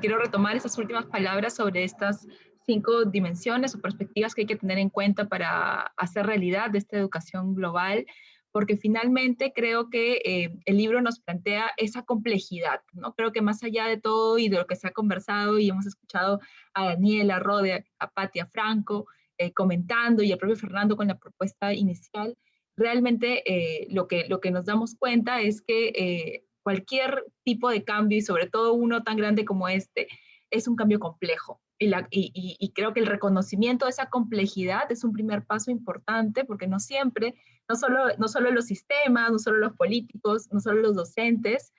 quiero retomar esas últimas palabras sobre estas 5 dimensiones o perspectivas que hay que tener en cuenta para hacer realidad de esta educación global, porque finalmente creo que el libro nos plantea esa complejidad, ¿no? Creo que más allá de todo y de lo que se ha conversado y hemos escuchado a Daniela, a Rode, a Patti, a Franco, comentando y al propio Fernando con la propuesta inicial, realmente lo que nos damos cuenta es que cualquier tipo de cambio, y sobre todo uno tan grande como este, es un cambio complejo. Y creo que el reconocimiento de esa complejidad es un primer paso importante, porque no siempre, no solo los sistemas, no solo los políticos, no solo los docentes,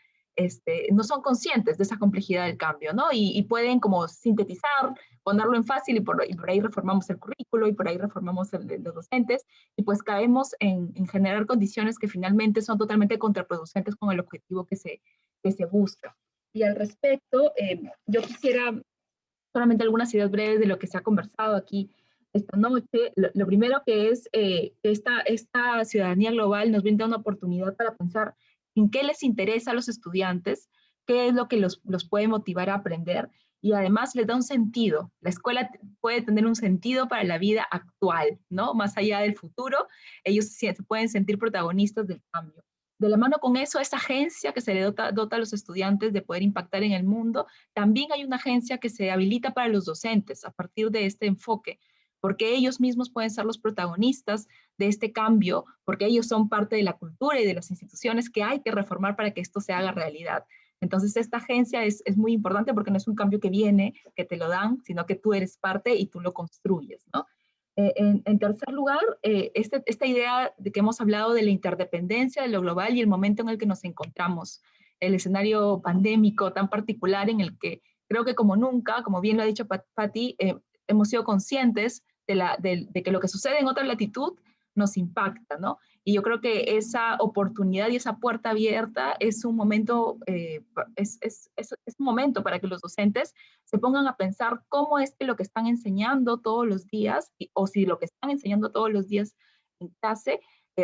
no son conscientes de esa complejidad del cambio, ¿no? Y pueden como sintetizar, ponerlo en fácil y por ahí reformamos el currículo y por ahí reformamos los docentes y pues caemos en generar condiciones que finalmente son totalmente contraproducentes con el objetivo que se busca. Y al respecto, yo quisiera solamente algunas ideas breves de lo que se ha conversado aquí esta noche. Lo primero que es esta ciudadanía global nos brinda una oportunidad para pensar en qué les interesa a los estudiantes, qué es lo que los puede motivar a aprender y además les da un sentido. La escuela puede tener un sentido para la vida actual, ¿no? Más allá del futuro, ellos se pueden sentir protagonistas del cambio. De la mano con eso, esa agencia que se le dota a los estudiantes de poder impactar en el mundo, también hay una agencia que se habilita para los docentes a partir de este enfoque, porque ellos mismos pueden ser los protagonistas de este cambio, porque ellos son parte de la cultura y de las instituciones que hay que reformar para que esto se haga realidad. Entonces, esta agencia es muy importante porque no es un cambio que viene, que te lo dan, sino que tú eres parte y tú lo construyes, ¿no? En tercer lugar, esta idea de que hemos hablado de la interdependencia de lo global y el momento en el que nos encontramos, el escenario pandémico tan particular en el que creo que como nunca, como bien lo ha dicho Patti, hemos sido conscientes de que lo que sucede en otra latitud nos impacta, ¿no? Y yo creo que esa oportunidad y esa puerta abierta es un momento, es un momento para que los docentes se pongan a pensar cómo es que lo que están enseñando todos los días, o si lo que están enseñando todos los días en clase,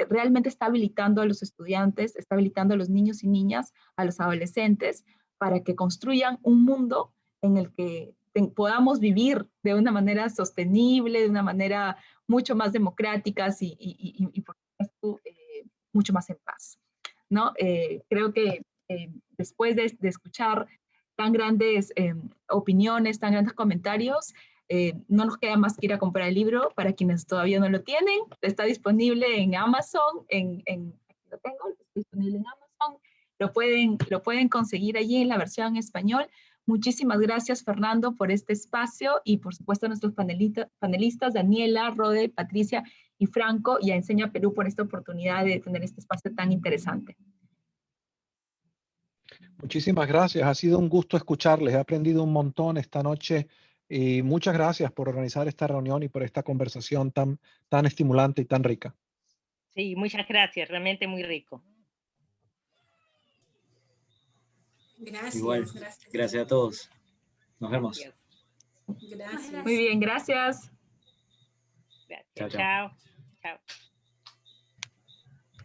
realmente está habilitando a los estudiantes, está habilitando a los niños y niñas, a los adolescentes, para que construyan un mundo en el que podamos vivir de una manera sostenible, de una manera mucho más democrática y por supuesto, mucho más en paz. ¿no? Creo que después de escuchar tan grandes opiniones, tan grandes comentarios, no nos queda más que ir a comprar el libro. Para quienes todavía no lo tienen, está disponible en Amazon, lo tengo, está disponible en Amazon, lo pueden conseguir allí en la versión en español. Muchísimas gracias, Fernando, por este espacio y por supuesto a nuestros panelistas, Daniela, Rode, Patricia y Franco, y a Enseña Perú por esta oportunidad de tener este espacio tan interesante. Muchísimas gracias. Ha sido un gusto escucharles. He aprendido un montón esta noche y muchas gracias por organizar esta reunión y por esta conversación tan estimulante y tan rica. Sí, muchas gracias, realmente muy rico. Gracias. Igual, gracias a todos. Nos vemos. Gracias. Muy bien, gracias. Gracias. Chao, chao. Chao. Chao.